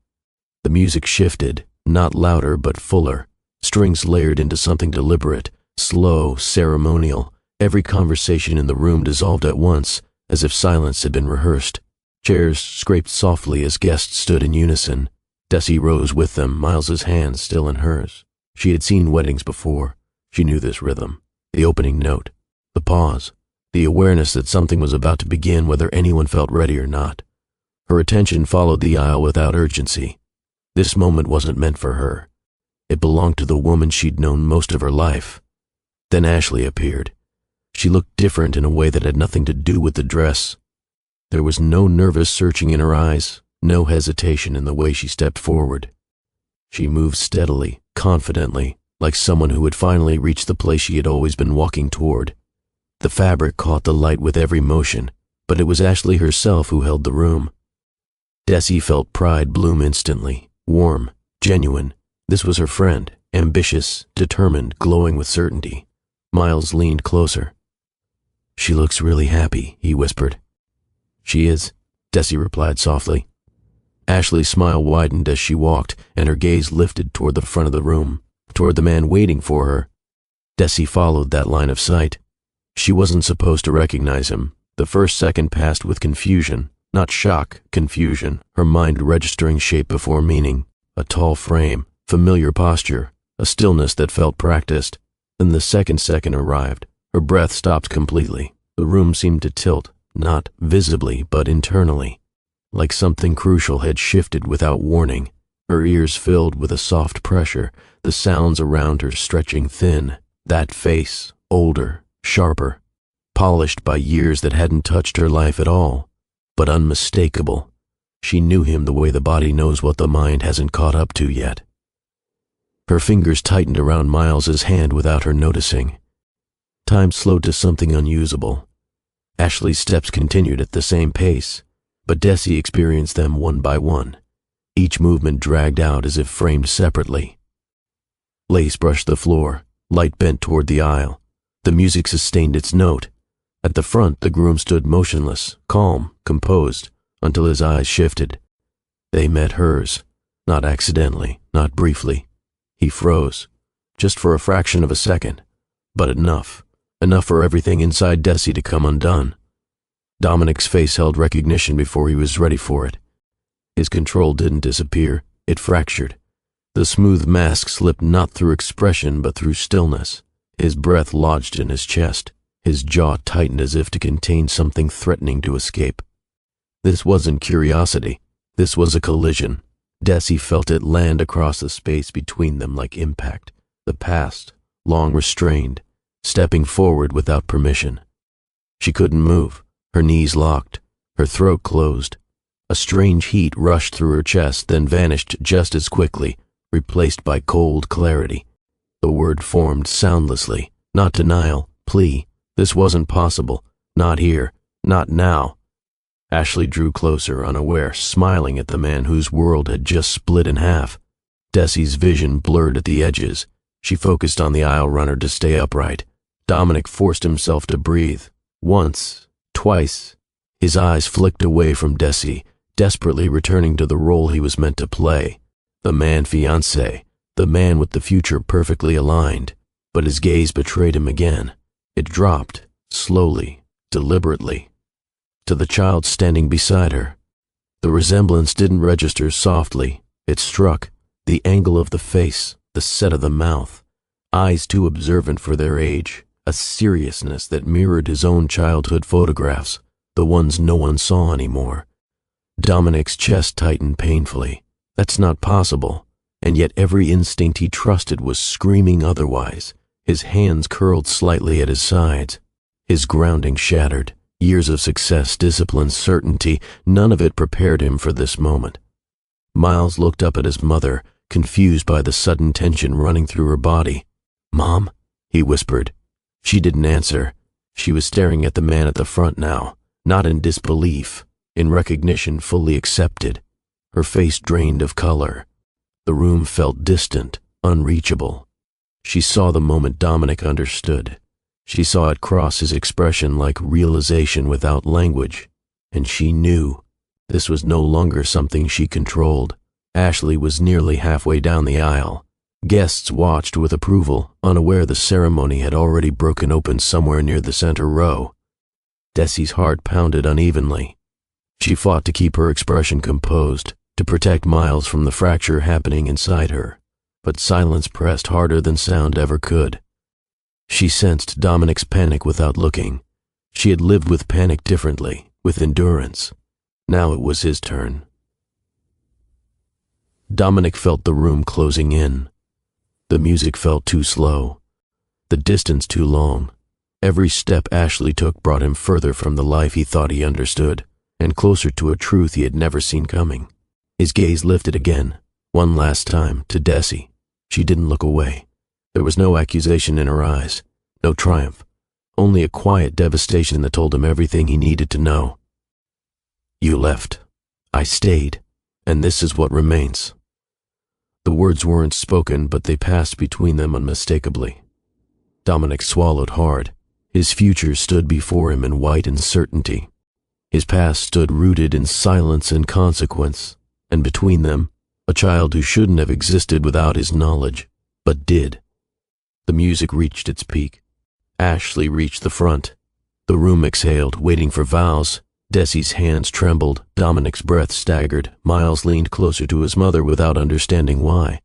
The music shifted, not louder but fuller, strings layered into something deliberate, slow, ceremonial. Every conversation in the room dissolved at once, as if silence had been rehearsed. Chairs scraped softly as guests stood in unison. Desi rose with them, Miles's hand still in hers. She had seen weddings before. She knew this rhythm, the opening note, the pause, the awareness that something was about to begin whether anyone felt ready or not. Her attention followed the aisle without urgency. This moment wasn't meant for her. It belonged to the woman she'd known most of her life. Then Ashley appeared. She looked different in a way that had nothing to do with the dress. There was no nervous searching in her eyes, no hesitation in the way she stepped forward. She moved steadily, confidently, like someone who had finally reached the place she had always been walking toward. The fabric caught the light with every motion, but it was Ashley herself who held the room. Desi felt pride bloom instantly, warm, genuine. This was her friend, ambitious, determined, glowing with certainty. Miles leaned closer. "She looks really happy," he whispered. "She is," Desi replied softly. Ashley's smile widened as she walked, and her gaze lifted toward the front of the room, toward the man waiting for her. Desi followed that line of sight. She wasn't supposed to recognize him. The first second passed with confusion, not shock, confusion, her mind registering shape before meaning. A tall frame, familiar posture, a stillness that felt practiced. Then the second arrived. Her breath stopped completely. The room seemed to tilt, not visibly, but internally. Like something crucial had shifted without warning. Her ears filled with a soft pressure, the sounds around her stretching thin. That face, older, sharper, polished by years that hadn't touched her life at all, but unmistakable. She knew him the way the body knows what the mind hasn't caught up to yet. Her fingers tightened around Miles's hand without her noticing. Time slowed to something unusable. Ashley's steps continued at the same pace, but Desi experienced them one by one. Each movement dragged out as if framed separately. Lace brushed the floor, light bent toward the aisle. The music sustained its note. At the front, the groom stood motionless, calm, composed, until his eyes shifted. They met hers, not accidentally, not briefly. He froze, just for a fraction of a second, but enough for everything inside Desi to come undone. Dominic's face held recognition before he was ready for it. His control didn't disappear, it fractured. The smooth mask slipped not through expression but through stillness. His breath lodged in his chest. His jaw tightened as if to contain something threatening to escape. This wasn't curiosity. This was a collision. Desi felt it land across the space between them like impact. The past, long restrained, stepping forward without permission. She couldn't move. Her knees locked. Her throat closed. A strange heat rushed through her chest, then vanished just as quickly, replaced by cold clarity. The word formed soundlessly. Not denial, plea. This wasn't possible. Not here. Not now. Ashley drew closer, unaware, smiling at the man whose world had just split in half. Desi's vision blurred at the edges. She focused on the aisle runner to stay upright. Dominic forced himself to breathe. Once, twice. His eyes flicked away from Desi, desperately returning to the role he was meant to play. The man-fiancé, the man with the future perfectly aligned. But his gaze betrayed him again. It dropped, slowly, deliberately, to the child standing beside her. The resemblance didn't register softly. It struck. The angle of the face, the set of the mouth, eyes too observant for their age, a seriousness that mirrored his own childhood photographs, the ones no one saw anymore. Dominic's chest tightened painfully. That's not possible. And yet every instinct he trusted was screaming otherwise. His hands curled slightly at his sides. His grounding shattered. Years of success, discipline, certainty, none of it prepared him for this moment. Miles looked up at his mother, confused by the sudden tension running through her body. "Mom?" he whispered. She didn't answer. She was staring at the man at the front now, not in disbelief, in recognition fully accepted. Her face drained of color. The room felt distant, unreachable. She saw the moment Dominic understood. She saw it cross his expression like realization without language, and she knew this was no longer something she controlled. Ashley was nearly halfway down the aisle. Guests watched with approval, unaware the ceremony had already broken open somewhere near the center row. Desi's heart pounded unevenly. She fought to keep her expression composed, to protect Miles from the fracture happening inside her, but silence pressed harder than sound ever could. She sensed Dominic's panic without looking. She had lived with panic differently, with endurance. Now it was his turn. Dominic felt the room closing in. The music felt too slow, the distance too long. Every step Ashley took brought him further from the life he thought he understood, and closer to a truth he had never seen coming. His gaze lifted again, one last time, to Desi. She didn't look away. There was no accusation in her eyes, no triumph, only a quiet devastation that told him everything he needed to know. You left. I stayed, and this is what remains. The words weren't spoken, but they passed between them unmistakably. Dominic swallowed hard. His future stood before him in white uncertainty. His past stood rooted in silence and consequence, and between them, a child who shouldn't have existed without his knowledge, but did. The music reached its peak. Ashley reached the front. The room exhaled, waiting for vows. Desi's hands trembled, Dominic's breath staggered. Miles leaned closer to his mother without understanding why.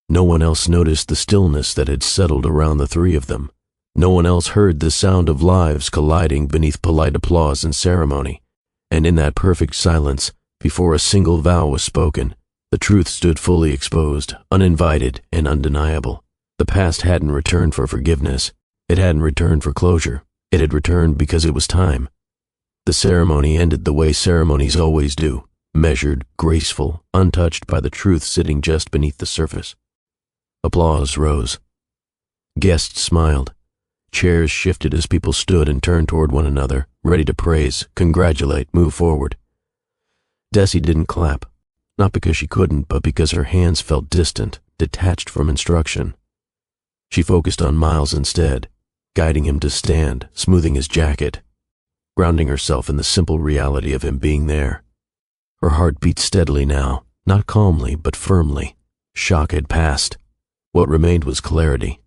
No one else noticed the stillness that had settled around the three of them. No one else heard the sound of lives colliding beneath polite applause and ceremony. And in that perfect silence, before a single vow was spoken, the truth stood fully exposed, uninvited and undeniable. The past hadn't returned for forgiveness. It hadn't returned for closure. It had returned because it was time. The ceremony ended the way ceremonies always do, measured, graceful, untouched by the truth sitting just beneath the surface. Applause rose. Guests smiled. Chairs shifted as people stood and turned toward one another, ready to praise, congratulate, move forward. Desi didn't clap, not because she couldn't, but because her hands felt distant, detached from instruction. She focused on Miles instead, guiding him to stand, smoothing his jacket, grounding herself in the simple reality of him being there. Her heart beat steadily now, not calmly, but firmly. Shock had passed. What remained was clarity.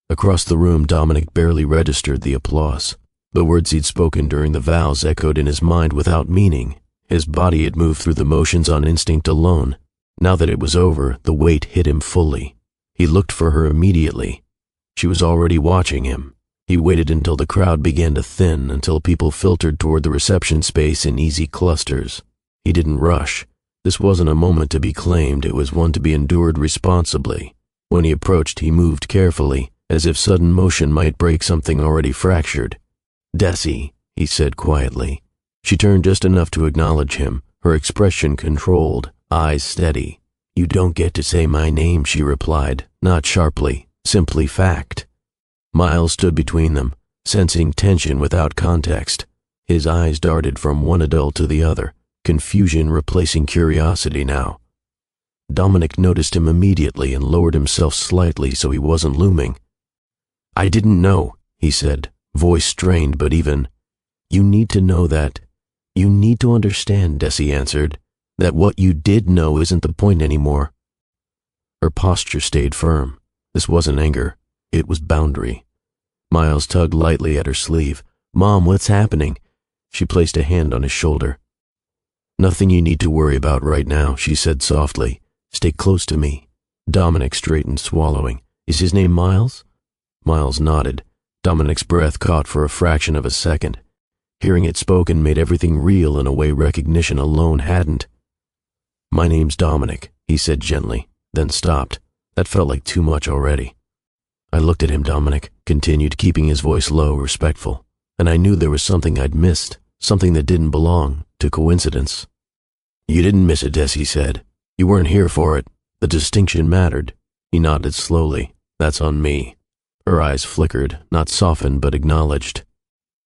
Across the room, Dominic barely registered the applause. The words he'd spoken during the vows echoed in his mind without meaning. His body had moved through the motions on instinct alone. Now that it was over, the weight hit him fully. He looked for her immediately. She was already watching him. He waited until the crowd began to thin, until people filtered toward the reception space in easy clusters. He didn't rush. This wasn't a moment to be claimed, it was one to be endured responsibly. When he approached, he moved carefully, as if sudden motion might break something already fractured. "Desi," he said quietly. She turned just enough to acknowledge him, her expression controlled, eyes steady. "You don't get to say my name," she replied, not sharply, simply fact. Miles stood between them, sensing tension without context. His eyes darted from one adult to the other, confusion replacing curiosity now. Dominic noticed him immediately and lowered himself slightly so he wasn't looming. "I didn't know," he said, voice strained but even. "You need to know that. You need to understand," Desi answered, "that what you did know isn't the point anymore." Her posture stayed firm. This wasn't anger. It was boundary. Miles tugged lightly at her sleeve. "Mom, what's happening?" She placed a hand on his shoulder. "Nothing you need to worry about right now," she said softly. "Stay close to me." Dominic straightened, swallowing. "Is his name Miles?" Miles nodded. Dominic's breath caught for a fraction of a second. Hearing it spoken made everything real in a way recognition alone hadn't. "My name's Dominic," he said gently, then stopped. That felt like too much already. I looked at him, Dominic continued, keeping his voice low, respectful, and I knew there was something I'd missed, something that didn't belong to coincidence. "You didn't miss it," Desi said. "You weren't here for it. The distinction mattered." He nodded slowly. "That's on me." Her eyes flickered, not softened but acknowledged.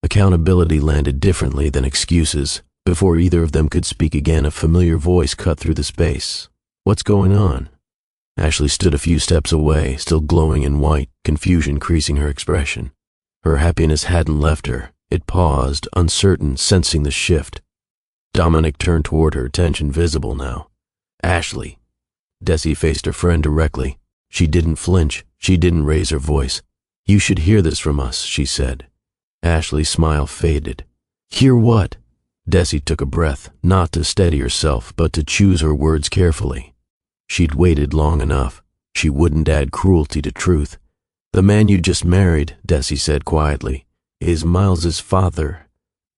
Accountability landed differently than excuses. Before either of them could speak again, a familiar voice cut through the space. "What's going on?" Ashley stood a few steps away, still glowing in white, confusion creasing her expression. Her happiness hadn't left her. It paused, uncertain, sensing the shift. Dominic turned toward her, tension visible now. "Ashley." Desi faced her friend directly. She didn't flinch. She didn't raise her voice. "You should hear this from us," she said. Ashley's smile faded. "Hear what?" Desi took a breath, not to steady herself, but to choose her words carefully. She'd waited long enough. She wouldn't add cruelty to truth. "The man you just married," Desi said quietly, "is Miles's father."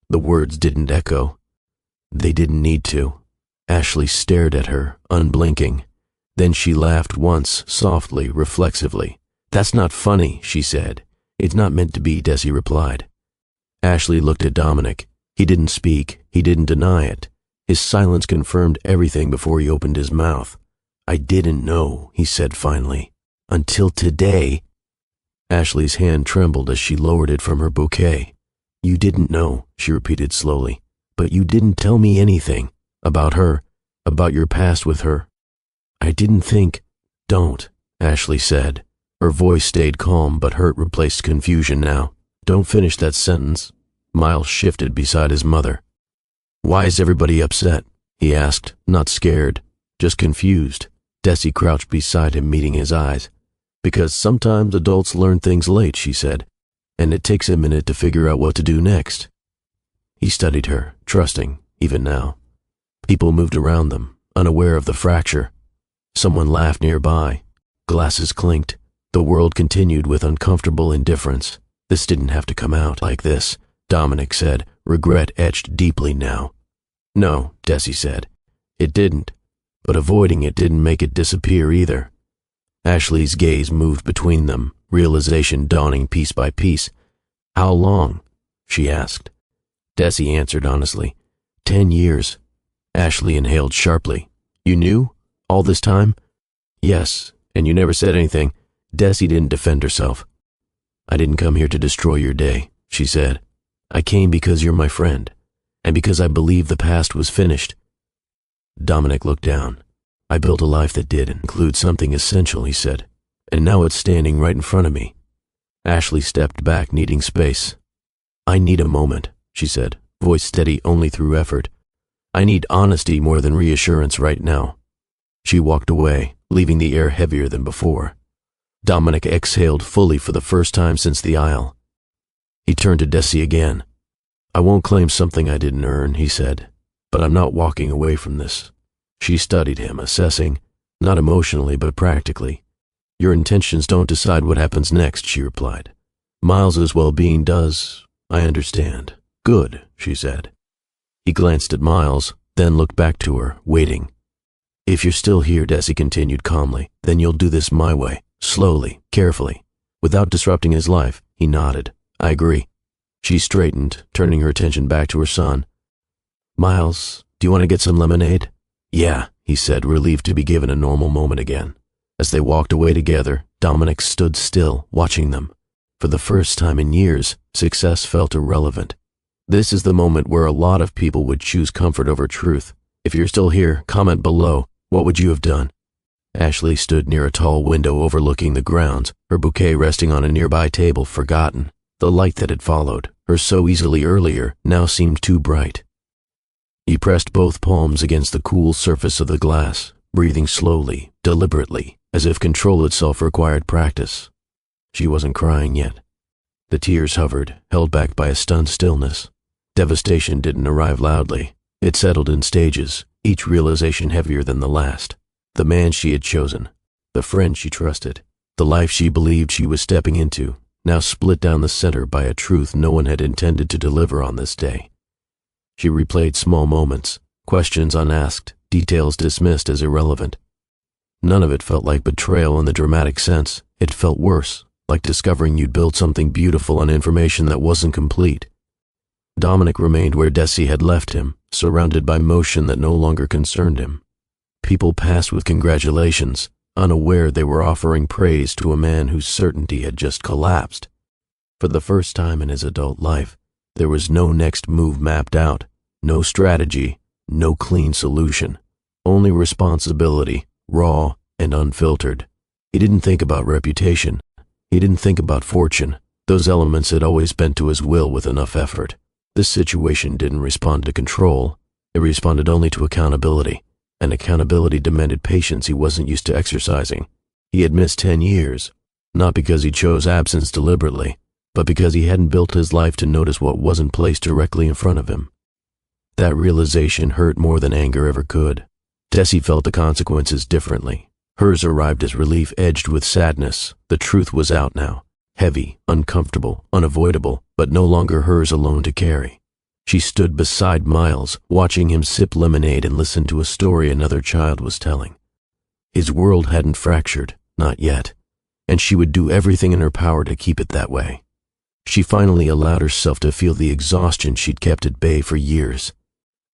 The words didn't echo. They didn't need to. Ashley stared at her, unblinking. Then she laughed once, softly, reflexively. "That's not funny," she said. "It's not meant to be," Desi replied. Ashley looked at Dominic. He didn't speak. He didn't deny it. His silence confirmed everything before he opened his mouth. "I didn't know," he said finally. Until today. Ashley's hand trembled as she lowered it from her bouquet. You didn't know, she repeated slowly, but you didn't tell me anything about her, about your past with her. I didn't think. Don't, Ashley said. Her voice stayed calm, but hurt replaced confusion now. Don't finish that sentence. Miles shifted beside his mother. Why is everybody upset? He asked, not scared, just confused. Desi crouched beside him, meeting his eyes. Because sometimes adults learn things late, she said, and it takes a minute to figure out what to do next. He studied her, trusting, even now. People moved around them, unaware of the fracture. Someone laughed nearby. Glasses clinked. The world continued with uncomfortable indifference. This didn't have to come out like this, Dominic said, regret etched deeply now. No, Desi said. It didn't. But avoiding it didn't make it disappear either. Ashley's gaze moved between them, realization dawning piece by piece. How long? She asked. Desi answered honestly. 10 years. Ashley inhaled sharply. You knew? All this time? Yes, and you never said anything. Desi didn't defend herself. I didn't come here to destroy your day, she said. I came because you're my friend, and because I believe the past was finished. Dominic looked down. I built a life that did include something essential, he said, and now it's standing right in front of me. Ashley stepped back, needing space. I need a moment, she said, voice steady only through effort. I need honesty more than reassurance right now. She walked away, leaving the air heavier than before. Dominic exhaled fully for the first time since the aisle. He turned to Desi again. I won't claim something I didn't earn, he said, but I'm not walking away from this. She studied him, assessing, not emotionally but practically. Your intentions don't decide what happens next, she replied. Miles's well-being does. I understand. Good, she said. He glanced at Miles, then looked back to her, waiting. If you're still here, Desi continued calmly, then you'll do this my way, slowly, carefully, without disrupting his life. He nodded. I agree. She straightened, turning her attention back to her son. Miles, do you want to get some lemonade? Yeah, he said, relieved to be given a normal moment again. As they walked away together, Dominic stood still, watching them. For the first time in years, success felt irrelevant. This is the moment where a lot of people would choose comfort over truth. If you're still here, comment below. What would you have done? Ashley stood near a tall window overlooking the grounds, her bouquet resting on a nearby table, forgotten. The light that had followed her so easily earlier now seemed too bright. He pressed both palms against the cool surface of the glass, breathing slowly, deliberately, as if control itself required practice. She wasn't crying yet. The tears hovered, held back by a stunned stillness. Devastation didn't arrive loudly. It settled in stages, each realization heavier than the last. The man she had chosen, the friend she trusted, the life she believed she was stepping into, now split down the center by a truth no one had intended to deliver on this day. She replayed small moments, questions unasked, details dismissed as irrelevant. None of it felt like betrayal in the dramatic sense. It felt worse, like discovering you'd built something beautiful on information that wasn't complete. Dominic remained where Desi had left him, surrounded by motion that no longer concerned him. People passed with congratulations, unaware they were offering praise to a man whose certainty had just collapsed. For the first time in his adult life, there was no next move mapped out, no strategy, no clean solution, only responsibility, raw and unfiltered. He didn't think about reputation. He didn't think about fortune. Those elements had always bent to his will with enough effort. This situation didn't respond to control. It responded only to accountability, and accountability demanded patience he wasn't used to exercising. He had missed 10 years, not because he chose absence deliberately, but because he hadn't built his life to notice what wasn't placed directly in front of him. That realization hurt more than anger ever could. Desi felt the consequences differently. Hers arrived as relief edged with sadness. The truth was out now. Heavy, uncomfortable, unavoidable, but no longer hers alone to carry. She stood beside Miles, watching him sip lemonade and listen to a story another child was telling. His world hadn't fractured, not yet, and she would do everything in her power to keep it that way. She finally allowed herself to feel the exhaustion she'd kept at bay for years.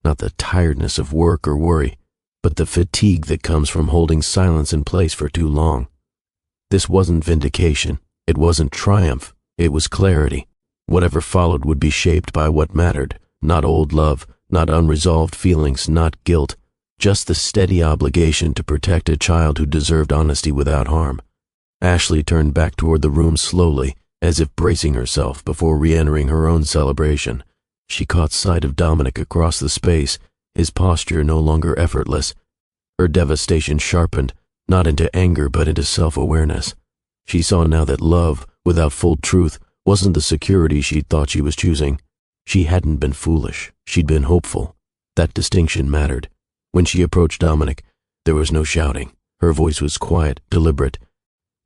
Not the tiredness of work or worry, but the fatigue that comes from holding silence in place for too long. This wasn't vindication. It wasn't triumph. It was clarity. Whatever followed would be shaped by what mattered, not old love, not unresolved feelings, not guilt, just the steady obligation to protect a child who deserved honesty without harm. Ashley turned back toward the room slowly, as if bracing herself before re-entering her own celebration. She caught sight of Dominic across the space, his posture no longer effortless. Her devastation sharpened, not into anger but into self-awareness. She saw now that love, without full truth, wasn't the security she'd thought she was choosing. She hadn't been foolish. She'd been hopeful. That distinction mattered. When she approached Dominic, there was no shouting. Her voice was quiet, deliberate.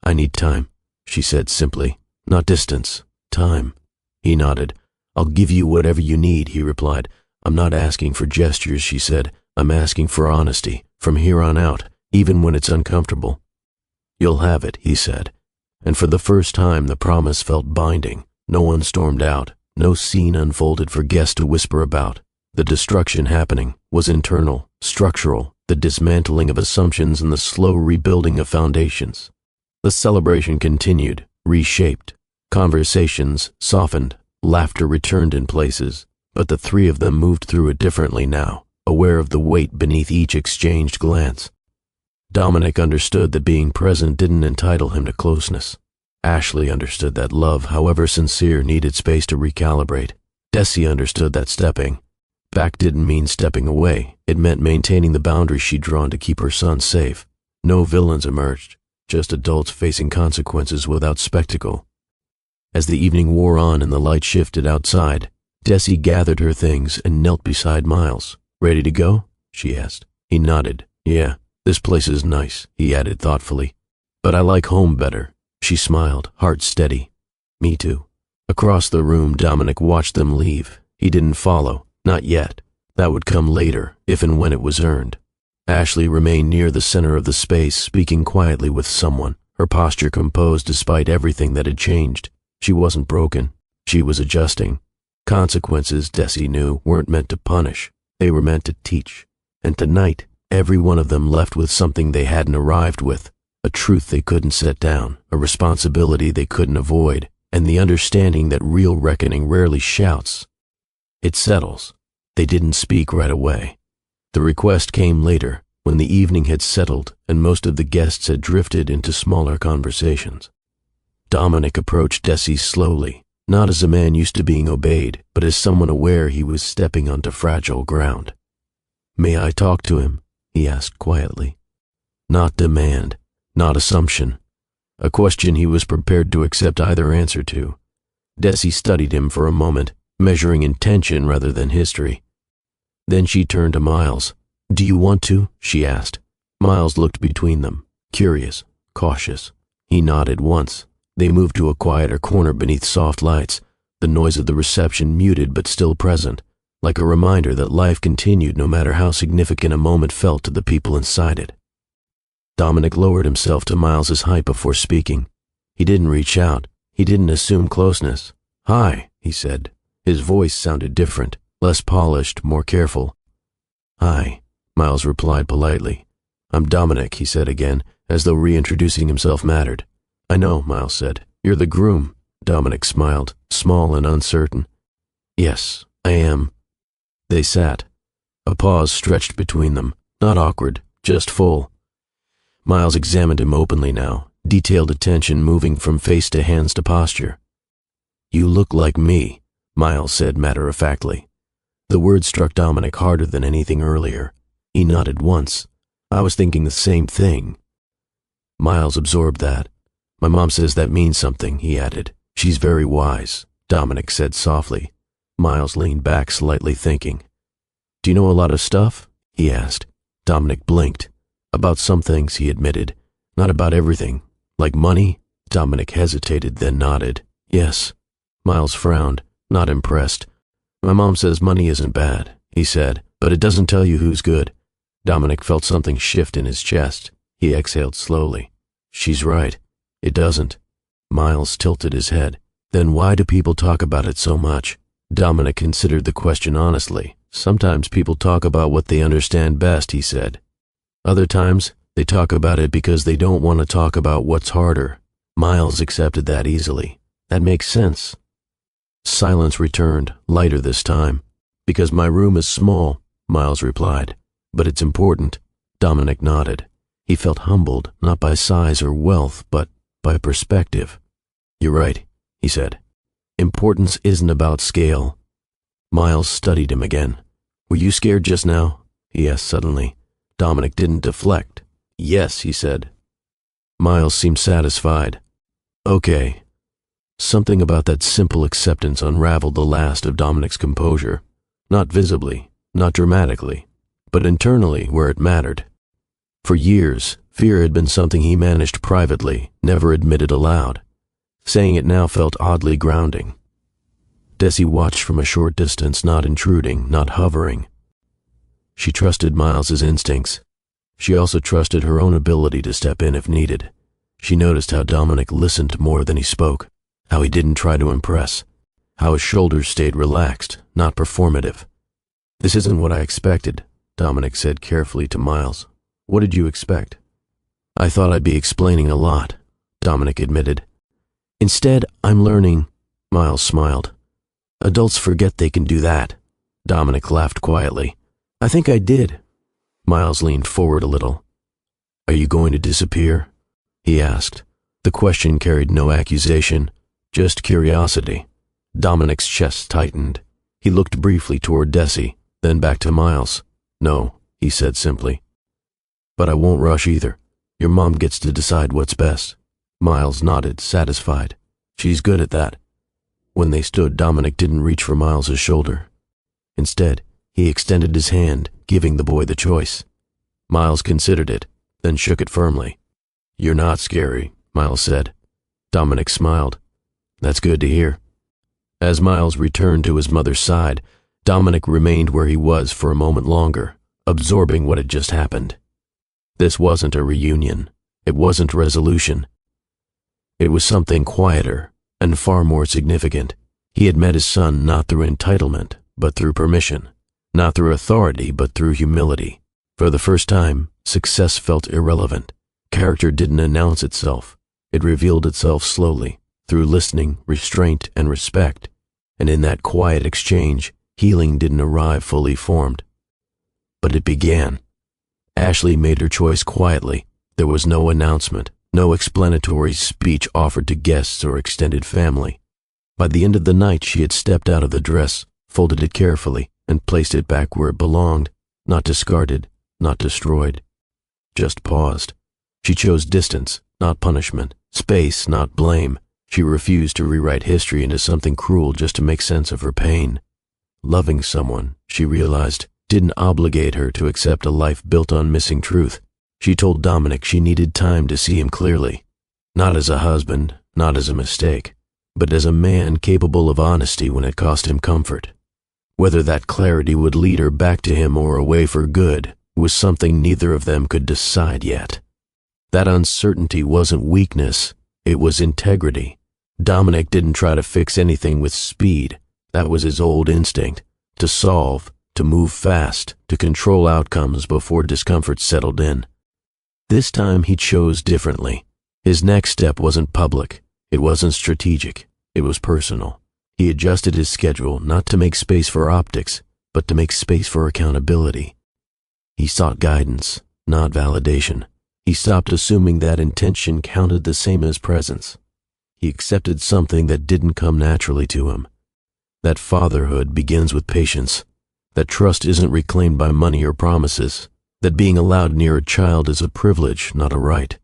"I need time," she said simply. "Not distance. Time." He nodded. "I'll give you whatever you need," he replied. "I'm not asking for gestures," she said. "I'm asking for honesty, from here on out, even when it's uncomfortable." "You'll have it," he said. And for the first time the promise felt binding. No one stormed out. No scene unfolded for guests to whisper about. The destruction happening was internal, structural, the dismantling of assumptions and the slow rebuilding of foundations. The celebration continued, reshaped. Conversations softened, laughter returned in places, but the three of them moved through it differently now, aware of the weight beneath each exchanged glance. Dominic understood that being present didn't entitle him to closeness. Ashley understood that love, however sincere, needed space to recalibrate. Desi understood that stepping back didn't mean stepping away. It meant maintaining the boundaries she'd drawn to keep her son safe. No villains emerged, just adults facing consequences without spectacle. As the evening wore on and the light shifted outside, Desi gathered her things and knelt beside Miles. "Ready to go?" she asked. He nodded. "Yeah, this place is nice," he added thoughtfully. "But I like home better." She smiled, heart steady. "Me too." Across the room, Dominic watched them leave. He didn't follow, not yet. That would come later, if and when it was earned. Ashley remained near the center of the space, speaking quietly with someone, her posture composed despite everything that had changed. She wasn't broken. She was adjusting. Consequences, Desi knew, weren't meant to punish. They were meant to teach. And tonight, every one of them left with something they hadn't arrived with. A truth they couldn't set down, a responsibility they couldn't avoid, and the understanding that real reckoning rarely shouts. It settles. They didn't speak right away. The request came later, when the evening had settled and most of the guests had drifted into smaller conversations. Dominic approached Desi slowly, not as a man used to being obeyed, but as someone aware he was stepping onto fragile ground. "May I talk to him?" he asked quietly. Not demand, not assumption. A question he was prepared to accept either answer to. Desi studied him for a moment, measuring intention rather than history. Then she turned to Miles. "Do you want to?" she asked. Miles looked between them, curious, cautious. He nodded once. They moved to a quieter corner beneath soft lights, the noise of the reception muted but still present, like a reminder that life continued no matter how significant a moment felt to the people inside it. Dominic lowered himself to Miles's height before speaking. He didn't reach out. He didn't assume closeness. "Hi," he said. His voice sounded different, less polished, more careful. "Hi," Miles replied politely. "I'm Dominic," he said again, as though reintroducing himself mattered. "I know," Miles said. "You're the groom." Dominic smiled, small and uncertain. "Yes, I am." They sat. A pause stretched between them, not awkward, just full. Miles examined him openly now, detailed attention moving from face to hands to posture. "You look like me," Miles said matter-of-factly. The word struck Dominic harder than anything earlier. He nodded once. "I was thinking the same thing." Miles absorbed that. "My mom says that means something," he added. "She's very wise," Dominic said softly. Miles leaned back slightly, thinking. "Do you know a lot of stuff?" he asked. Dominic blinked. "About some things," he admitted. "Not about everything. Like money?" Dominic hesitated, then nodded. "Yes." Miles frowned, not impressed. "My mom says money isn't bad," he said, "but it doesn't tell you who's good." Dominic felt something shift in his chest. He exhaled slowly. "She's right. It doesn't." Miles tilted his head. "Then why do people talk about it so much?" Dominic considered the question honestly. "Sometimes people talk about what they understand best," he said. "Other times, They talk about it because they don't want to talk about what's harder. Miles accepted that easily. That makes sense. Silence returned, lighter this time. Because my room is small, Miles replied. But it's important. Dominic nodded. He felt humbled, not by size or wealth, but by perspective. You're right, he said. Importance isn't about scale. Miles studied him again. Were you scared just now? He asked suddenly. Dominic didn't deflect. Yes, he said. Miles seemed satisfied. Okay. Something about that simple acceptance unraveled the last of Dominic's composure. Not visibly, not dramatically, but internally where it mattered. For years, fear had been something he managed privately, never admitted aloud. Saying it now felt oddly grounding. Desi watched from a short distance, not intruding, not hovering. She trusted Miles's instincts. She also trusted her own ability to step in if needed. She noticed how Dominic listened more than he spoke, how he didn't try to impress, how his shoulders stayed relaxed, not performative. This isn't what I expected, Dominic said carefully to Miles. What did you expect? I thought I'd be explaining a lot, Dominic admitted. Instead, I'm learning, Miles smiled. Adults forget they can do that. Dominic laughed quietly. I think I did. Miles leaned forward a little. Are you going to disappear? He asked. The question carried no accusation, just curiosity. Dominic's chest tightened. He looked briefly toward Desi, then back to Miles. No, he said simply. But I won't rush either. Your mom gets to decide what's best. Miles nodded, satisfied. She's good at that. When they stood, Dominic didn't reach for Miles's shoulder. Instead, he extended his hand, giving the boy the choice. Miles considered it, then shook it firmly. You're not scary, Miles said. Dominic smiled. That's good to hear. As Miles returned to his mother's side, Dominic remained where he was for a moment longer, absorbing what had just happened. This wasn't a reunion. It wasn't resolution. It was something quieter and far more significant. He had met his son not through entitlement, but through permission. Not through authority, but through humility. For the first time, success felt irrelevant. Character didn't announce itself. It revealed itself slowly, through listening, restraint, and respect. And in that quiet exchange, healing didn't arrive fully formed. But it began. Ashley made her choice quietly. There was no announcement, no explanatory speech offered to guests or extended family. By the end of the night, she had stepped out of the dress, folded it carefully, and placed it back where it belonged, not discarded, not destroyed. Just paused. She chose distance, not punishment, space, not blame. She refused to rewrite history into something cruel just to make sense of her pain. Loving someone, she realized, didn't obligate her to accept a life built on missing truth. She told Dominic she needed time to see him clearly. Not as a husband, not as a mistake, but as a man capable of honesty when it cost him comfort. Whether that clarity would lead her back to him or away for good was something neither of them could decide yet. That uncertainty wasn't weakness, it was integrity. Dominic didn't try to fix anything with speed. That was his old instinct, to solve, to move fast, to control outcomes before discomfort settled in. This time he chose differently. His next step wasn't public, it wasn't strategic, it was personal. He adjusted his schedule not to make space for optics, but to make space for accountability. He sought guidance, not validation. He stopped assuming that intention counted the same as presence. He accepted something that didn't come naturally to him. That fatherhood begins with patience. That trust isn't reclaimed by money or promises. That being allowed near a child is a privilege, not a right.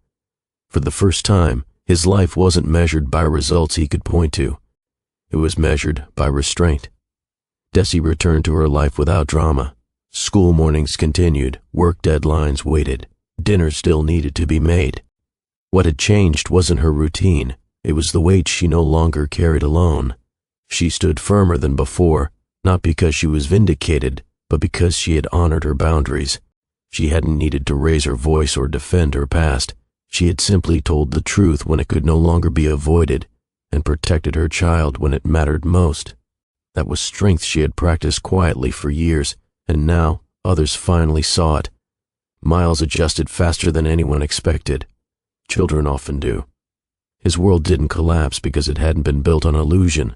For the first time, his life wasn't measured by results he could point to. It was measured by restraint. Desi returned to her life without drama. School mornings continued, work deadlines waited, dinner still needed to be made. What had changed wasn't her routine, it was the weight she no longer carried alone. She stood firmer than before, not because she was vindicated, but because she had honored her boundaries. She hadn't needed to raise her voice or defend her past. She had simply told the truth when it could no longer be avoided, and protected her child when it mattered most. That was strength she had practiced quietly for years, and now others finally saw it. Miles adjusted faster than anyone expected. Children often do. His world didn't collapse because it hadn't been built on illusion.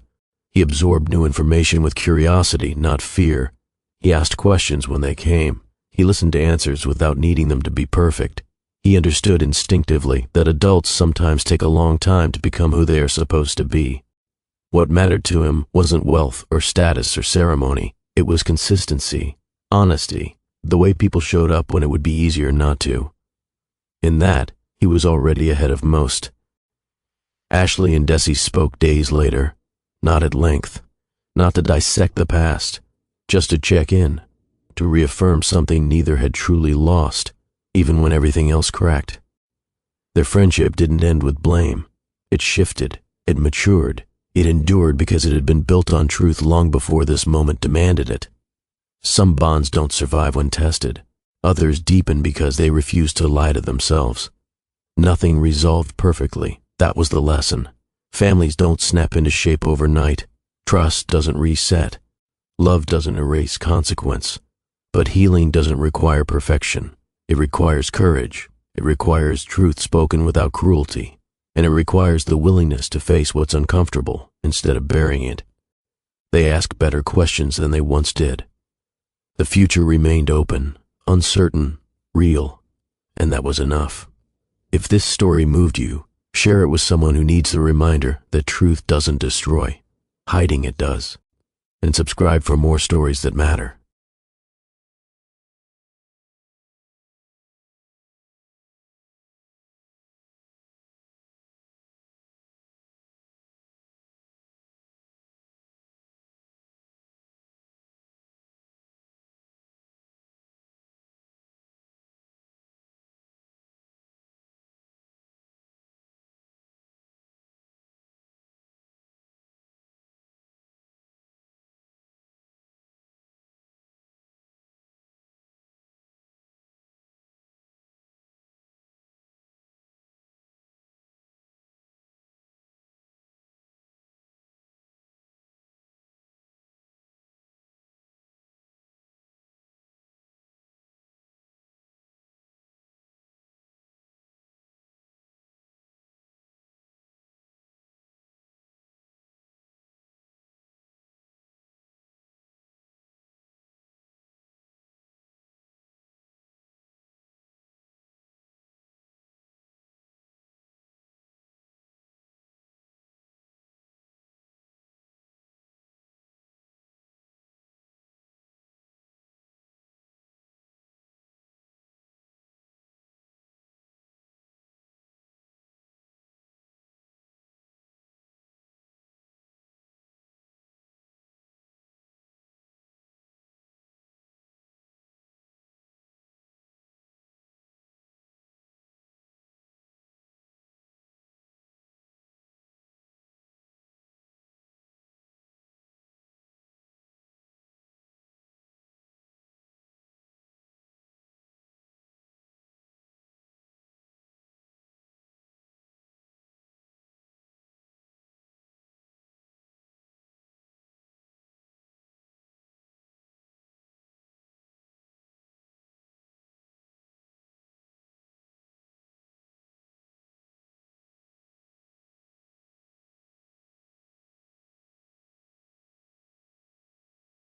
He absorbed new information with curiosity, not fear. He asked questions when they came. He listened to answers without needing them to be perfect. He understood instinctively that adults sometimes take a long time to become who they are supposed to be. What mattered to him wasn't wealth or status or ceremony. It was consistency, honesty, the way people showed up when it would be easier not to. In that, he was already ahead of most. Ashley and Desi spoke days later, not at length, not to dissect the past, just to check in, to reaffirm something neither had truly lost, even when everything else cracked. Their friendship didn't end with blame. It shifted, it matured, it endured because it had been built on truth long before this moment demanded it. Some bonds don't survive when tested. Others deepen because they refuse to lie to themselves. Nothing resolved perfectly. That was the lesson. Families don't snap into shape overnight. Trust doesn't reset. Love doesn't erase consequence. But healing doesn't require perfection. It requires courage. It requires truth spoken without cruelty. And it requires the willingness to face what's uncomfortable instead of burying it. They ask better questions than they once did. The future remained open, uncertain, real, and that was enough. If this story moved you, share it with someone who needs the reminder that truth doesn't destroy. Hiding it does. And subscribe for more stories that matter.